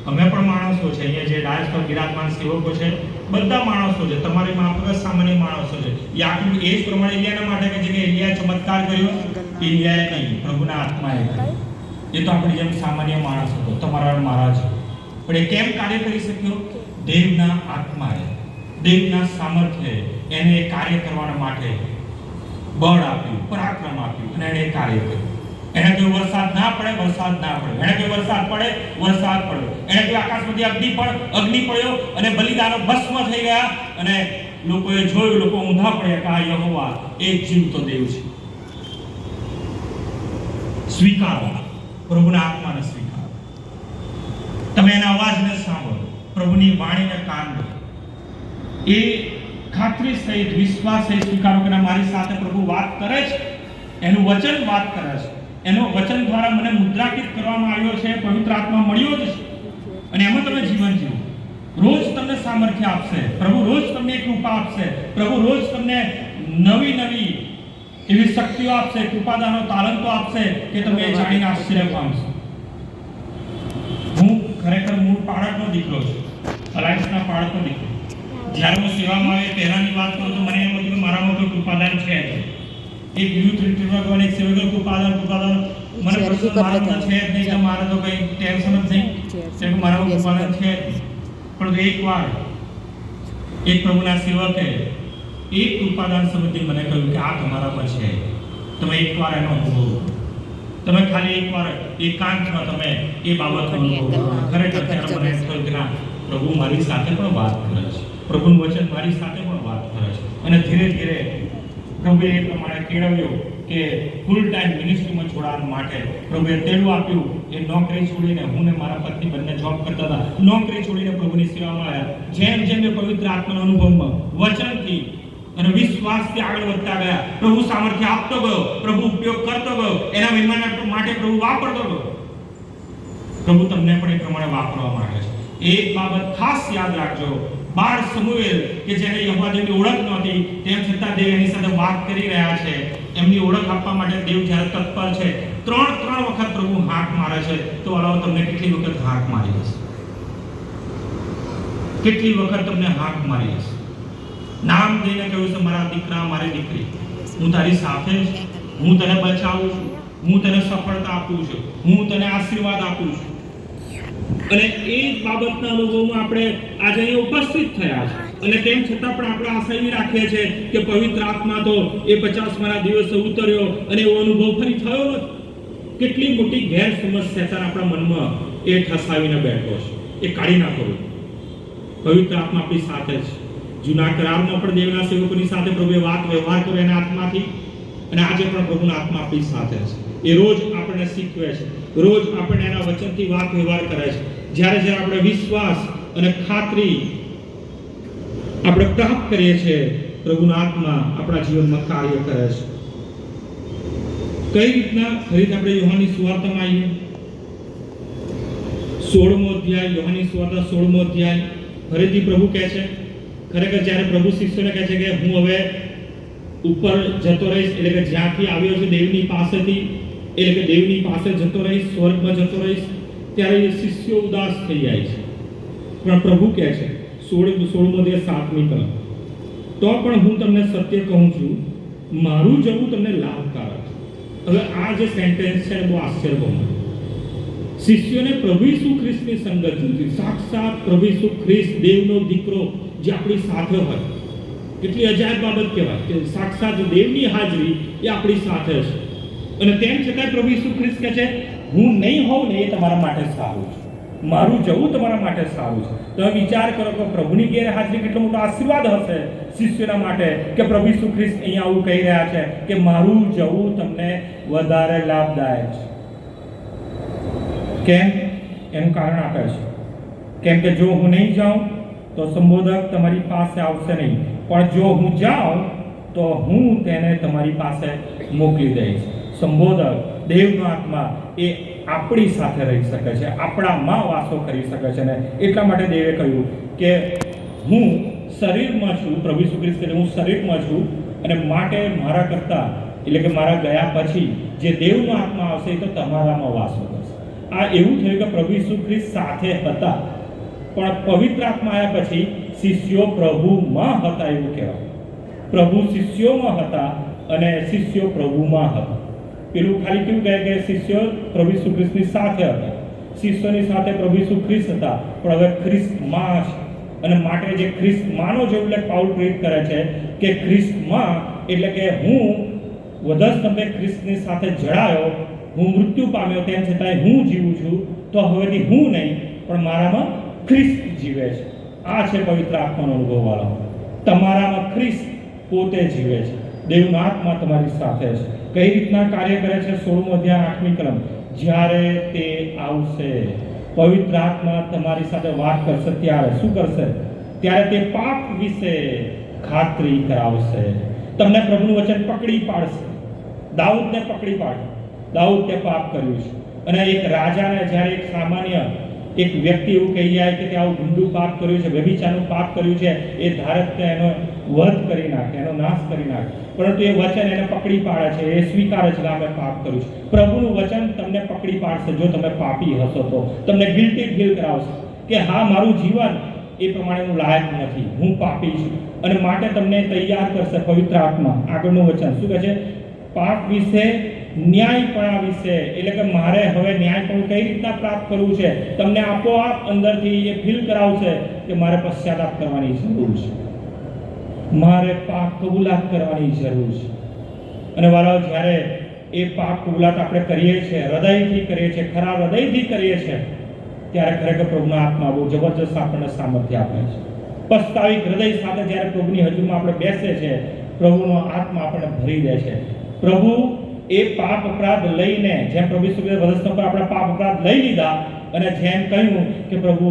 અમે પણ માણસો છે, અહીંયા જે ડાયસ પર બિરાજમાન સેવકો છે બધા માણસો છે, તમારી માફક સામાન્ય માણસો છે. યાકૂબ એ જ પ્રમાણે એલિયાના માટે કે જે એલિયાએ ચમત્કાર કર્યો, એલિયાએ નહીં, પ્રભુના આત્માએ કર્યો. એ તો આપણી જેમ સામાન્ય માણસ હતો, તમારા મારા છે. પણ એ કેમ કાર્ય કરી શક્યો? દેવના આત્માએ, દેવના સામર્થ્યએ એને કાર્ય કરવા માટે બળ આપ્યું, પરાક્રમ આપ્યું અને એને કાર્ય કર્યું. એને કોઈ વરસાદ ના પડે, વરસાદ ના પડે. એને કોઈ વરસાદ પડે, વરસાદ પડ્યો. એને કોઈ આકાશમાંથી અગ્નિ પડ્યો અને બલિદાનો ભસ્મ થઈ ગયા અને લોકોએ જોયું, લોકો ઊંધા પડ્યા કે આ યહોવા એ જીવતો દેવ છે. સ્વીકારો, પ્રભુના આત્માને સ્વીકારો. તમે એના અવાજને સાંભળો, પ્રભુની વાણીને કાન દો. એ ખાતરી સહિત, વિશ્વાસ સહિત સ્વીકારો કે મારી સાથે પ્રભુ વાત કરે છે, એનું વચન વાત કરે છે, એનો વચન દ્વારા મને મુદ્રાંકિત કરવામાં આવ્યો છે, પવિત્ર આત્મા મળ્યો જ છે અને એમાં તમે જીવન જીવો. રોજ તમને સામર્થ્ય આપશે પ્રભુ, રોજ તમને કૃપા આપશે પ્રભુ, રોજ તમને નવી નવી એવી શક્તિઓ આપશે, કૃપાદાનો, તાલંતો આપશે કે તમે એ જાણીને આશ્ચર્ય પામશો. હું ખરેખર મૂળ પાળકનો દીકરો છું, અલાયન્સના પાળકનો દીકરો. જ્યારે હું સેવામાં આવે પહેલાની વાત કરું તો મને એમ હતું કે મારામાં કોઈ કૃપાદાન છે. એક યુથ રિટ્રીટમાં એક સેવક કૃપાદાન મને પ્રશ્ન મારામાં છે જ નહીં, કે મારે તો કંઈ ટેન્શન જ નહીં, કે મારામાં કૃપાદાન છે જ નહીં. પણ એકવાર એક પ્રભુના સેવકે એક કૃપાદાન સંબંધી મને કહ્યું કે આ તમારામાં છે, તમે એકવાર એનો અનુભવ કરો, તમે ખાલી એકવાર એકાંતમાં તમે એ બાબતનો અનુભવ કરો. ખરેખર ત્યારે મને થયું કે ના, પ્રભુ મારી સાથે પણ વાત કરે છે, પ્રભુનું વચન મારી સાથે પણ વાત કરે છે. અને ધીરે ધીરે પ્રભુએ એ પ્રમાણે કેળવ્યો કે ફૂલ ટાઈમ મિનિસ્ટ્રીમાં જોડાવા માટે પ્રભુએ તેડું આપ્યું. એ નોકરી છોડીને, હું ને મારા પત્ની બંને જોબ કરતા હતા, નોકરી છોડીને પ્રભુની સેવામાં આવ્યા. જેમ જેમ એ પવિત્ર આત્માના અનુભવમાં વચનથી અને વિશ્વાસથી આગળ વધતા ગયા, પ્રભુ સામર્થ્ય આપતો ગયો, પ્રભુ ઉપયોગ કરતો ગયો, એના મહિમા માટે પ્રભુ વાપરતો ગયો. પ્રભુ તમને પણ એ પ્રમાણે વાપરવા માંગે છે. એક બાબત ખાસ યાદ રાખજો, બાળ સમુએલ કે જેને યહોવાદેવની ઓળખ નહોતી, તેમ છતાં દેવ એની સાથે વાત કરી રહ્યા છે. એમની ઓળખ આપવા માટે દેવ જ્યારે તત્પર છે, ત્રણ વખત પ્રભુ હાથ મારે છે. તો વાળાઓ, તમને કેટલી વખત હાથ મારી હશે? કેટલી વખત તમને હાથ મારી હશે? નામ દઈને કહ્યું છે, મારા દીકરા, મારી દીકરી, હું તારી સાથે છું, હું તને બચાવું છું, હું તને સફળતા આપું છું, હું તને આશીર્વાદ આપું છું. અને એ બાબતના અનુભવમાં આપણે આજે અહીં ઉપસ્થિત થયા છે. અને તેમ છતાં પણ આપણે આશા એવી રાખીએ છીએ કે પવિત્ર આત્મા તો એ 50માના દિવસે ઉતર્યો અને એવો અનુભવ ફરી થયો નથી. કેટલી મોટી ગેરસમજ શેતાન આપણા મનમાં એ ઠસાવીને બેઠો છે. એ કાઢી નાખો. પવિત્ર આત્મા આપણી સાથે છે. જૂના કરારમાં પણ દેવના સેવકોની સાથે પ્રભુએ વાત વ્યવહાર કર્યો એના આત્માથી, અને આજે પણ પ્રભુના આત્મા આપણી સાથે છે. એ રોજ આપણને શીખવે છે, રોજ આપણને એના વચનથી વાત વ્યવહાર કરે છે. જ્યારે જ્યારે આપણે વિશ્વાસ અને ખાતરી આપણે પ્રાપ્ત કરીએ છીએ, પ્રભુના આત્મા આપણા જીવનમાં કાર્ય કરે છે. કઈ રીતના? ફરીથી આપણે યોહાનની સુવાર્તામાં આવીએ. 16મો અધ્યાય, યોહાનની સુવાર્તા 16મો અધ્યાય. ફરીથી પ્રભુ કહે છે, ખરેખર જ્યારે પ્રભુ શિષ્યોને કહે છે કે હું હવે ઉપર જતો રહીશ, એટલે કે જ્યાંથી આવ્યો છું દેવની પાસેથી, એટલે કે દેવની પાસે જતો રહીશ, સ્વર્ગમાં જતો રહીશ, ત્યારે એ શિષ્યો ઉદાસ થઈ જાય છે. પણ પ્રભુ કહે છે 16મો અધ્યાય 7મી કલમ, તો પણ હું તમને સત્ય કહું છું, મારું જવું તમને લાભકારક છે. હવે આ જે સેન્ટેન્સ છે બહુ આશ્ચર્યજનક. શિષ્યોને પ્રભુ ઈસુ ખ્રિસ્તની સંગતિ, સાક્ષાત પ્રભુ ઈસુ ખ્રિસ્ત, દેવનો દીકરો જે આપણી સાથે હોય, કેટલી અજાયબ બાબત કહેવાય કે સાક્ષાત દેવની હાજરી એ આપણી સાથે છે. અને તેમ છતાં પ્રભુ ઈસુ ખ્રિસ્ત કહે છે, હું નહીં હોઉં ને એ તમારા માટે સારું છે, મારું જવું તમારા માટે સારું છે. તમે વિચાર કરો કે પ્રભુની ગેરહાજરી કેટલો મોટો આશીર્વાદ હશે શિષ્યોના માટે, કે પ્રભુ ઈસુ ખ્રિસ્ત અહીંયા આવું કહી રહ્યા છે કે મારું જવું તમને વધારે લાભદાયક છે. કેમ? એનું કારણ આપે છે. કેમ કે જો હું નહીં જાઉં તો સંબોધક તમારી પાસે આવશે નહીં, પણ જો હું જાઉં તો હું તેને તમારી પાસે મોકલી દઈશ. સંબોધક, દેવનો આત્મા એ આપણી સાથે રહી શકે છે, આપણામાં વાસો કરી શકે છે. ને એટલા માટે દેવે કહ્યું કે હું શરીરમાં છું, પ્રભુ ઈસુ ખ્રિસ્ત કહે હું શરીરમાં છું, અને માટે મારા કરતા, એટલે કે મારા ગયા પછી જે દેવનો આત્મા આવશે એ તો તમારામાં વાસો કરશે. આ એવું થયું કે પ્રભુ ઈસુ ખ્રિસ્ત સાથે હતા, પણ પવિત્ર આત્મા આવ્યા પછી શિષ્યો પ્રભુમાં હતા એવું કહેવાય. પ્રભુ શિષ્યોમાં હતા અને શિષ્યો પ્રભુમાં હતા. પેલું ખાલી કેવું કહે કે શિષ્યો પ્રભુ ઈસુ ખ્રિસ્તની સાથે હતા, શિષ્યોની સાથે પ્રભુ ઈસુ ખ્રિસ્ત હતા, પણ હવે ખ્રિસ્તમાં છે. અને માટે જે ખ્રિસ્તમાંનો જે ઉલ્લેખ પાઉલ પ્રેરિત કરે છે કે ખ્રિસ્તમાં, એટલે કે હું વધસ્તંભે ખ્રિસ્તની સાથે જડાયો, હું મૃત્યુ પામ્યો, તેમ છતાંય હું જીવું છું. તો હવેથી હું નહીં, પણ મારામાં ખ્રિસ્ત જીવે છે. આ છે પવિત્ર આત્માનો અનુભવ વાળો. તમારામાં ખ્રિસ્ત પોતે જીવે છે. દેવનો આત્મા તમારી સાથે છે. કઈ રીતના કાર્ય કરે છે? 16મો અધ્યાય 8મી કલમ. જ્યારે તે આવશે, પવિત્ર આત્મા તમારી સાથે વાત કરશે, ત્યારે શું કરશે? ત્યારે તે પાપ વિશે ખાતરી કરાવશે, તમને પ્રભુનું વચન પકડી પાડશે. દાઉદને પકડી પાડ્યો. દાઉદે પાપ કર્યું છે, અને એક રાજાને જ્યારે એક સામાન્ય એક વ્યક્તિ એવું કહી જાય કે તે આવું ઊંડું પાપ કર્યું છે, વ્યભિચારનું પાપ કર્યું છે, એ ધારક એનો વધ કરી નાખે, એનો નાશ કરી નાખે, પરંતુ એ વચન એને પકડી પાડે છે, એ સ્વીકારે છે કે આ મેં પાપ કર્યું છે. પ્રભુનું વચન તમને પકડી પાડશે જો તમે પાપી હશો તો, તમને ગિલ્ટી ફીલ કરાવશે કે હા, મારું જીવન એ પ્રમાણેનું લાયક નથી, હું પાપી છું, અને માટે તમને તૈયાર કરશે પવિત્ર આત્મા. આગળનું વચન શું કહે છે? પાપ વિશે, ન્યાયપણા વિશે, એટલે કે મારે હવે ન્યાયપણું કઈ રીતના પ્રાપ્ત કરવું છે, તમને આપોઆપ અંદરથી એ ફીલ કરાવશે કે મારે પશ્ચાતાપ કરવાની જરૂર છે, મારે પાપ કબૂલાત કરવાની જરૂર છે. અને વાળાઓ, જ્યારે એ પાપ કબૂલાત આપણે કરીએ છીએ, હૃદયથી કરીએ છીએ, ખરા હૃદયથી કરીએ છીએ, ત્યારે ખરેખર પ્રભુના આત્મા બહુ જબરજસ્ત આપણને સામર્થ્ય આપે છે. પસ્તાવિક હૃદય સાથે જ્યારે પ્રભુની હજુરમાં આપણે બેસે છે, પ્રભુનો આત્મા આપણને ભરી દે છે. પ્રભુ એ પાપ અપરાધ લઈને, જેમ પ્રભુ ઈસુ ખ્રિસ્તે વધસ્તંભ પર આપણા પાપ અપરાધ લઈ લીધા, અને જેમ કહ્યું કે પ્રભુ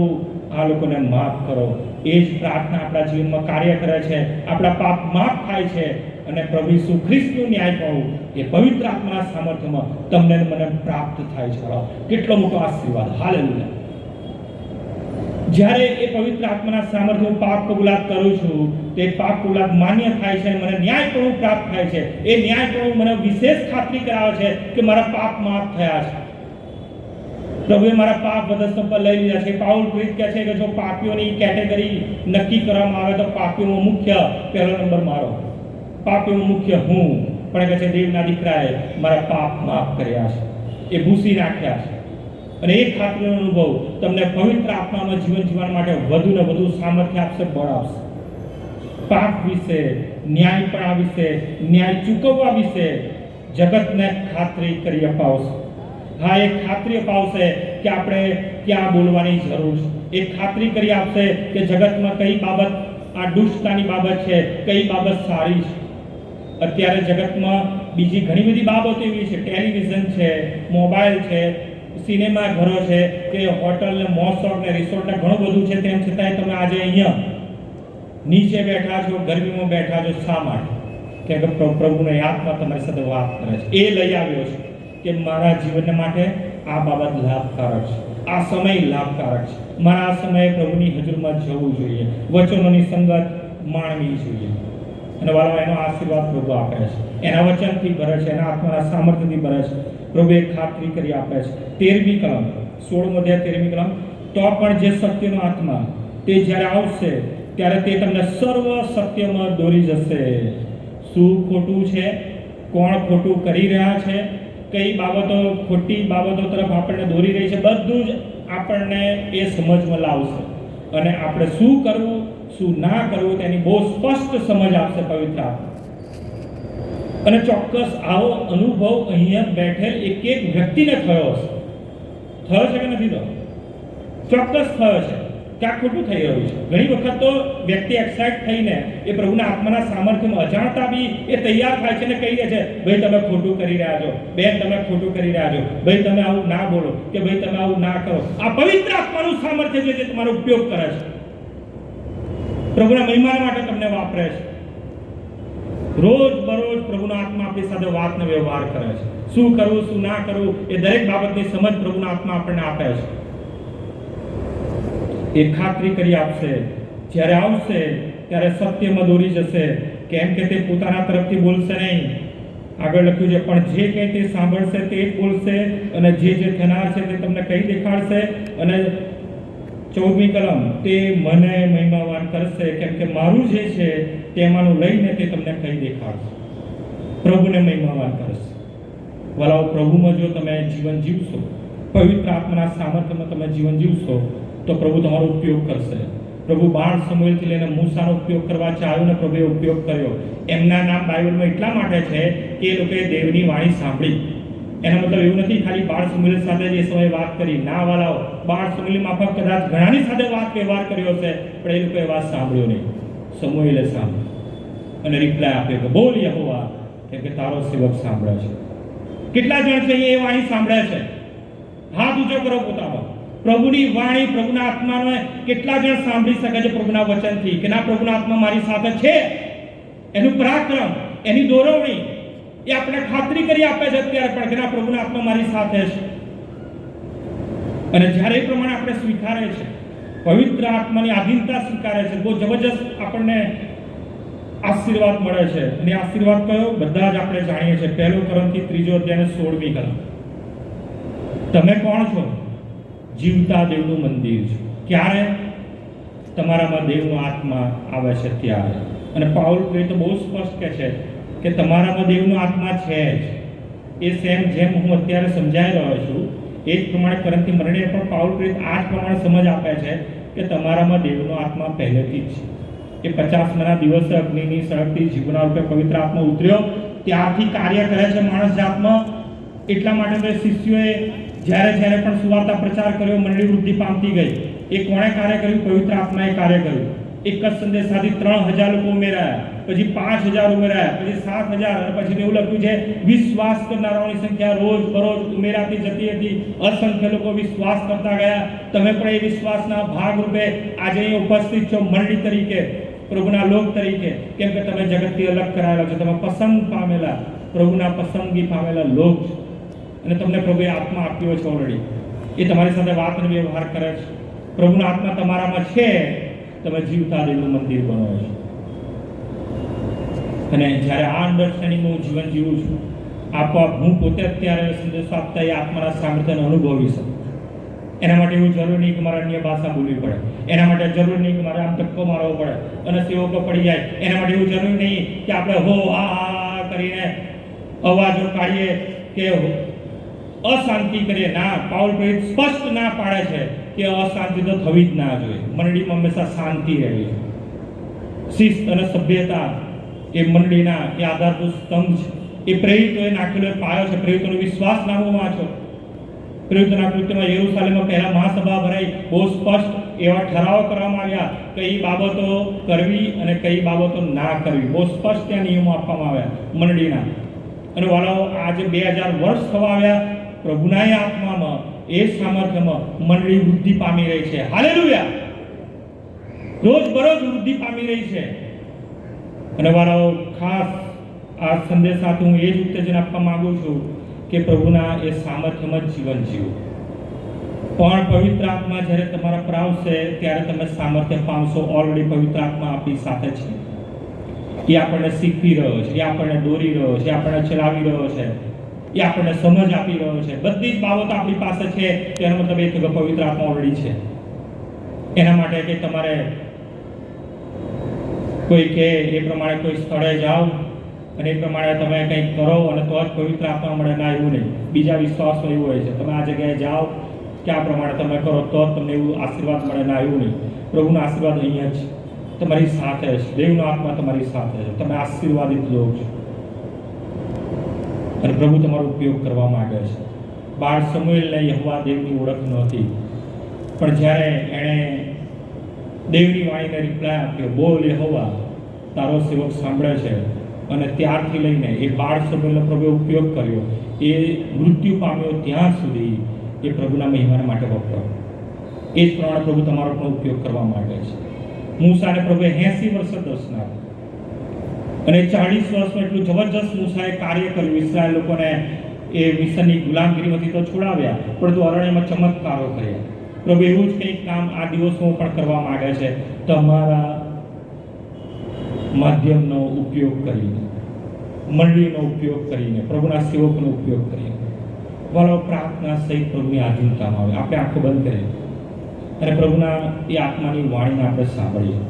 આ લોકોને માફ કરો, એ જ પ્રાર્થના આપણા જીવનમાં કાર્ય કરે છે. આપણા પાપ માફ થાય છે, અને પ્રભુ ઈસુ ખ્રિસ્તનું ન્યાયપણું એ પવિત્ર આત્માના સામર્થ્યમાં તમને મને પ્રાપ્ત થાય છે. કેટલો મોટો આશીર્વાદ! હાલેલુયા! જ્યારે એ પવિત્ર આત્માના સામર્થ્ય હું પાપ કબૂલાત કરું છું, તે પાપ કબૂલાત માન્ય થાય છે, મને ન્યાયપણું પ્રાપ્ત થાય છે. એ ન્યાયપણું મને વિશેષ ખાતરી કરાવે છે કે મારા પાપ માફ થયા છે. પ્રભુએ મારા પાપ પદસ્તંભ પર લઈ લીધા છે. પાઉલ પ્રેરિત કહે છે કે જો પાપીઓની કેટેગરી નક્કી કરવામાં આવે તો પાપીઓમાં મુખ્ય પહેલો નંબર મારો, પાપીઓમાં મુખ્ય હું. પણ કહે છે દેવના દીકરાએ મારા પાપ માફ કર્યા છે, એ ભૂસી નાખ્યા છે. અને એ ખાતરીનો અનુભવ તમને પવિત્ર આત્મામાં જીવન જીવવા માટે વધુ ને વધુ સામર્થ્ય આપશે, બળ આપશે. પાપ વિશે, ન્યાયપણા વિશે, ન્યાય ચૂકવવા વિશે જગતને ખાતરી કરી અપાવશે. હા, એક ખાતરી અપાવશે કે આપણે ક્યાં બોલવાની જરૂર છે. એક ખાતરી કરી આપશે કે જગતમાં કઈ બાબત આ દુષ્ટતાની બાબત છે, કઈ બાબત સારી છે. અત્યારે જગતમાં બીજી ઘણી બધી બાબતો એવી છે, ટેલિવિઝન છે, મોબાઈલ છે, સિનેમા ઘરો છે, કે હોટલ ને મોસોક ને રિસોર્ટ ને ઘણું બધું છે. તેમ છતાંય તમે આજે અહીંયા નીચે બેઠા છો, ગરમીમાં બેઠા છો. શા માટે? કે પ્રભુને આત્મા તમારી સાથે વાત કરે છે. એ લઈ આવ્યો છે કે મારા જીવન માટે આ બાબત લાભકારક છે, આ સમય લાભકારક છે. મારા આ સમયે પ્રભુની હજુરમાં જવું જોઈએ, વચનોની સંગત માણવી જોઈએ. અને વાળા એનો આશીર્વાદ પ્રભુ આપે છે, એના વચનથી ભરે છે, એના આત્માના સામર્થ્યથી ભરે છે. પ્રભુ એક ખાતરી કરી આપે છે. 13મી કલમ 16મો અધ્યાય 13મી કલમ, તો પણ જે સત્યનો આત્મા તે જ્યારે આવશે ત્યારે તે તમને સર્વ સત્યમાં દોરી જશે. શું ખોટું છે, કોણ ખોટું કરી રહ્યા છે, કઈ બાબતો ખોટી બાબતો તરફ આપણને દોરી રહી છે, બધું જ આપણને એ સમજમાં લાવશે. અને આપણે શું કરવું, શું ના કરવું તેની બહુ સ્પષ્ટ સમજ આપશે પવિત્ર આત્મા. અને ચોક્કસ આવો અનુભવ અહીંયા બેઠેલ એક એક વ્યક્તિને થયો હશે. થયો છે કે નથી થયો? ચોક્કસ થયો છે કે આ ખોટું થઈ રહ્યું છે. ઘણી વખત તો વ્યક્તિ એક્સાઇટ થઈને એ પ્રભુના આત્માના સામર્થ્યમાં અજાણતા બી એ તૈયાર થાય છે ને કહી દે છે, ભાઈ તમે ખોટું કરી રહ્યા છો, બેન તમે ખોટું કરી રહ્યા છો, ભાઈ તમે આવું ના બોલો, કે ભાઈ તમે આવું ના કરો. આ પવિત્ર આત્માનું સામર્થ્ય છે જે તમારો ઉપયોગ કરે છે, પ્રભુના મહિમા માટે તમને વાપરે છે. રોજ બરોજ પ્રભુના આત્મા આપણી સાથે વાત ને વ્યવહાર કરે છે. શું કરવું, શું ના કરવું, એ દરેક બાબતની સમજ પ્રભુના આત્મા આપણને આપે છે. એ ખાતરી કરી આપશે, જ્યારે આવશે ત્યારે સત્યમાં દોરી જશે. કેમ કે તે પોતાના તરફથી બોલશે નહીં. આગળ લખ્યું છે, પણ જે કંઈ તે સાંભળશે તે જ બોલશે, અને જે થનાર છે તે તમને કહી દેખાડશે. અને 14મી કલમ, તે મને મહિમાવાન કરશે, કેમ કે મારું જે છે તેમાંનું લઈને તે તમને કહી દેખાડશે. પ્રભુને મહિમાવાન કરશે. વલાઓ, પ્રભુમાં જો તમે જીવન જીવશો, પવિત્ર આત્માના સામર્થ્યમાં તમે જીવન જીવશો, તો પ્રભુ તમારો ઉપયોગ કરશે. પ્રભુ બાળ સમૂએલથી લઈને મૂસાનો ઉપયોગ કરવા ચાહ્યો ને પ્રભુએ ઉપયોગ કર્યો. એમના નામ બાઇબલમાં એટલા માટે છે કે એ લોકોએ દેવની વાણી સાંભળી. એનો મતલબ એવું નથી ખાલી બાળ સમૂએલ સાથે જ એ સમયે વાત કરી. ના વાલાઓ, બાળ સમૂએલ માફક કદાચ ઘણાની સાથે વાત વ્યવહાર કર્યો છે, પણ એ લોકોએ વાત સાંભળ્યો નહીં. સમૂએલે સાંભળ્યો અને રિપ્લાય આપ્યો કે બોલ યહોવા, કેમ કે તારો સેવક સાંભળે છે. કેટલા જણ છે એ વાણી સાંભળે છે? હાથ ઊંચો કરો પોતાનો. પ્રભુની વાણી, પ્રભુના આત્માને કેટલા જણ સાંભળી શકે છે પ્રભુના વચનથી કે ના, પ્રભુના આત્મા મારી સાથે છે. એનું પરાક્રમ, એની દોરવણી એ આપણે ખાતરી કરી આપે છે અત્યારે પણ કે ના, પ્રભુના આત્મા મારી સાથે છે. અને જ્યારે એ પ્રમાણે આપણે સ્વીકારે છે, પવિત્ર આત્માની આધીનતા સ્વીકારે છે, બહુ જબરજસ્ત આપણને આશીર્વાદ મળે છે. અને આશીર્વાદ કયો? બધા જ આપણે જાણીએ છીએ. 1 કોરિન્થી 3 અધ્યાય 16મી કલમ. તમે કોણ છો? જીવતા દેવનું મંદિર છે. ક્યારે? તમારામાં દેવનો આત્મા આવે છે ત્યારે. અને પાઉલ પ્રેરિત તો બહુ સ્પષ્ટ કહે છે કે તમારામાં દેવનો આત્મા છે જ. એ જેમ હું અત્યારે સમજાવી રહ્યો છું એ જ પ્રમાણે કોરિન્થી મંડળીએ પણ પાઉલ પ્રેરિત આ જ પ્રમાણે સમજ આપે છે કે તમારામાં દેવનો આત્મા પહેલેથી જ છે. એ 50માના દિવસે અગ્નિની સળગતી જીવના રૂપે પવિત્ર આત્મા ઉતર્યો ત્યારથી કાર્ય કરે છે માણસ જાતમાં. એટલા માટે તો શિષ્યોએ જ્યારે પણ સુવાર્તા પ્રચાર કર્યો, મંડળી વૃદ્ધિ પામતી ગઈ. એ કોણે કાર્ય કર્યું? પવિત્ર આત્માએ કાર્ય કર્યું. એક જ સંદેશાથી 3000 લોકો ઉમેરાયા, પછી 5000 ઉમેરાયા, પછી 7000, અને પછી એવું લખ્યું છે વિશ્વાસ કરનારાઓની સંખ્યા રોજ બરોજ ઉમેરાતી જતી હતી. અસંખ્ય લોકો વિશ્વાસ કરતા ગયા. તમે પણ એ વિશ્વાસના ભાગરૂપે આજે અહીં ઉપસ્થિત છો મંડળી તરીકે, પ્રભુના લોક તરીકે. કેમ કે તમે જગતથી અલગ કરાયેલા છો, તમે પસંદ પામેલા, પ્રભુના પસંદગી પામેલા લોક છો. અને તમને પ્રભુએ આત્મા આપ્યો છે ઓલરેડી. એ તમારી સાથે વાત અને વ્યવહાર કરે છે. પ્રભુના આત્મા તમારામાં છે, તમે જીવતા દેવનું મંદિર બનો છો. અને જ્યારે આ અન્ડરસ્ટેન્ડિંગમાં હું જીવન જીવું છું, આપોઆપ હું પોતે અત્યારે સંદેશો આપતા એ આત્માના સામર્થ્યને અનુભવી શકું. એના માટે એવું જરૂર નહીં કે મારે અન્ય ભાષા બોલવી પડે, એના માટે જરૂર નહીં કે મારે આમ ધક્કો મારવો પડે અને સેવકો પડી જાય. એના માટે એવું જરૂર નહીં કે આપણે હો આ કરીને અવાજો કાઢીએ કે અશાંતિ કરીએ. ના, પાઉલ પ્રેરિત સ્પષ્ટ ના પાડે છે કે અશાંતિ તો થવી જ ના જોઈએ. મંડળીમાં હંમેશા શાંતિ રહેવી જોઈએ. શિસ્ત અને સભ્યતા એ મંડળીના એ આધારભૂત સ્તંભ છે. એ પ્રેરિતોએ નાખેલો પાયો છે. પ્રેરિતોનો વિશ્વાસ નામો વાંચો. પ્રેરિતોના કૃત્યમાં યરુશલેમમાં પહેલા મહાસભા ભરાઈ, બહુ સ્પષ્ટ એવા ઠરાવો કરવામાં આવ્યા કઈ બાબતો કરવી અને કઈ બાબતો ના કરવી. બહુ સ્પષ્ટ ત્યાં નિયમો આપવામાં આવ્યા મંડળીના. અને વાલાઓ આજે 2000 વર્ષ થવા આવ્યા, પ્રભુના આત્મામાં એ સામર્થ્યમાં મંડળી વૃદ્ધિ પામી રહી છે. હાલેલુયા! રોજ બરોજ વૃદ્ધિ પામી રહી છે. અને વાલાઓ ખાસ આ સંદેશ સાથે હું એ જ ઉત્તેજન આપવા માંગુ છું કે પ્રભુના એ સામર્થ્યમાં જીવન જીવો. પણ પવિત્ર આત્મા જ્યારે તમારા પર આવશે ત્યારે તમે સામર્થ્ય પામશો. ઓલરેડી પવિત્ર આત્મા આપણી સાથે છે. એ આપણને શીખવી રહ્યો છે, એ આપણને દોરી રહ્યો છે, એ આપણને ચલાવી રહ્યો છે, એ આપણને સમજ આપી રહ્યો છે. બધી જ બાબતો આપણી પાસે છે. તેનો મતલબ એ કે પવિત્ર આત્મા ઓલરેડી છે. એના માટે કે તમારે કોઈ કે એ પ્રમાણે કોઈ સ્થળે જાઓ અને એ પ્રમાણે તમે કંઈક કરો અને તો જ પવિત્ર આત્મા મળે, ના, એવું નહીં. બીજા વિશ્વાસમાં એવું હોય છે તમે આ જગ્યાએ જાઓ કે આ પ્રમાણે તમે કરો તો જ તમને એવું આશીર્વાદ મળે, ના, એવું નહીં. પ્રભુનો આશીર્વાદ અહીંયા જ તમારી સાથે છે. દેવનો આત્મા તમારી સાથે છે. તમે આશીર્વાદિત લોક છો અને પ્રભુ તમારો ઉપયોગ કરવા માંગે છે. બાળ સમુએલને યહોવા દેવની ઓળખ નહોતી, પણ જ્યારે એણે દેવની વાણીને રિપ્લાય આપ્યો, બોલ યહોવા, તારો સેવક સાંભળે છે, અને ત્યારથી લઈને એ બાળ સમુએલનો પ્રભુએ ઉપયોગ કર્યો, એ મૃત્યુ પામ્યો ત્યાં સુધી એ પ્રભુના મહિમાને માટે વપરાયો. એ જ પ્રમાણે પ્રભુ તમારો પણ ઉપયોગ કરવા માંગે છે. મૂસાને પ્રભુએ 80 વર્ષ દર્શન આપ્યું અને 40 વર્ષમાં એટલું જબરજસ્ત મૂસાએ કાર્ય કર્યું. ઇસ્રાયેલ લોકોને એ મિસરની ગુલામગીરીમાંથી તો છોડાવ્યા, પરંતુ અરણ્યમાં ચમત્કારો કર્યા. પ્રભુ એવું જ કંઈક કામ આ દિવસોમાં પણ કરવા માંગે છે. તમારા માધ્યમનો ઉપયોગ કરીને, મંડળીનો ઉપયોગ કરીને, પ્રભુના સેવકનો ઉપયોગ કરીને. વાલો, પ્રાર્થના સહિત પ્રભુની આધીનતામાં આવે. આપણે આંખો બંધ કરીએ અને પ્રભુના એ આત્માની વાણીને આપણે સાંભળીએ.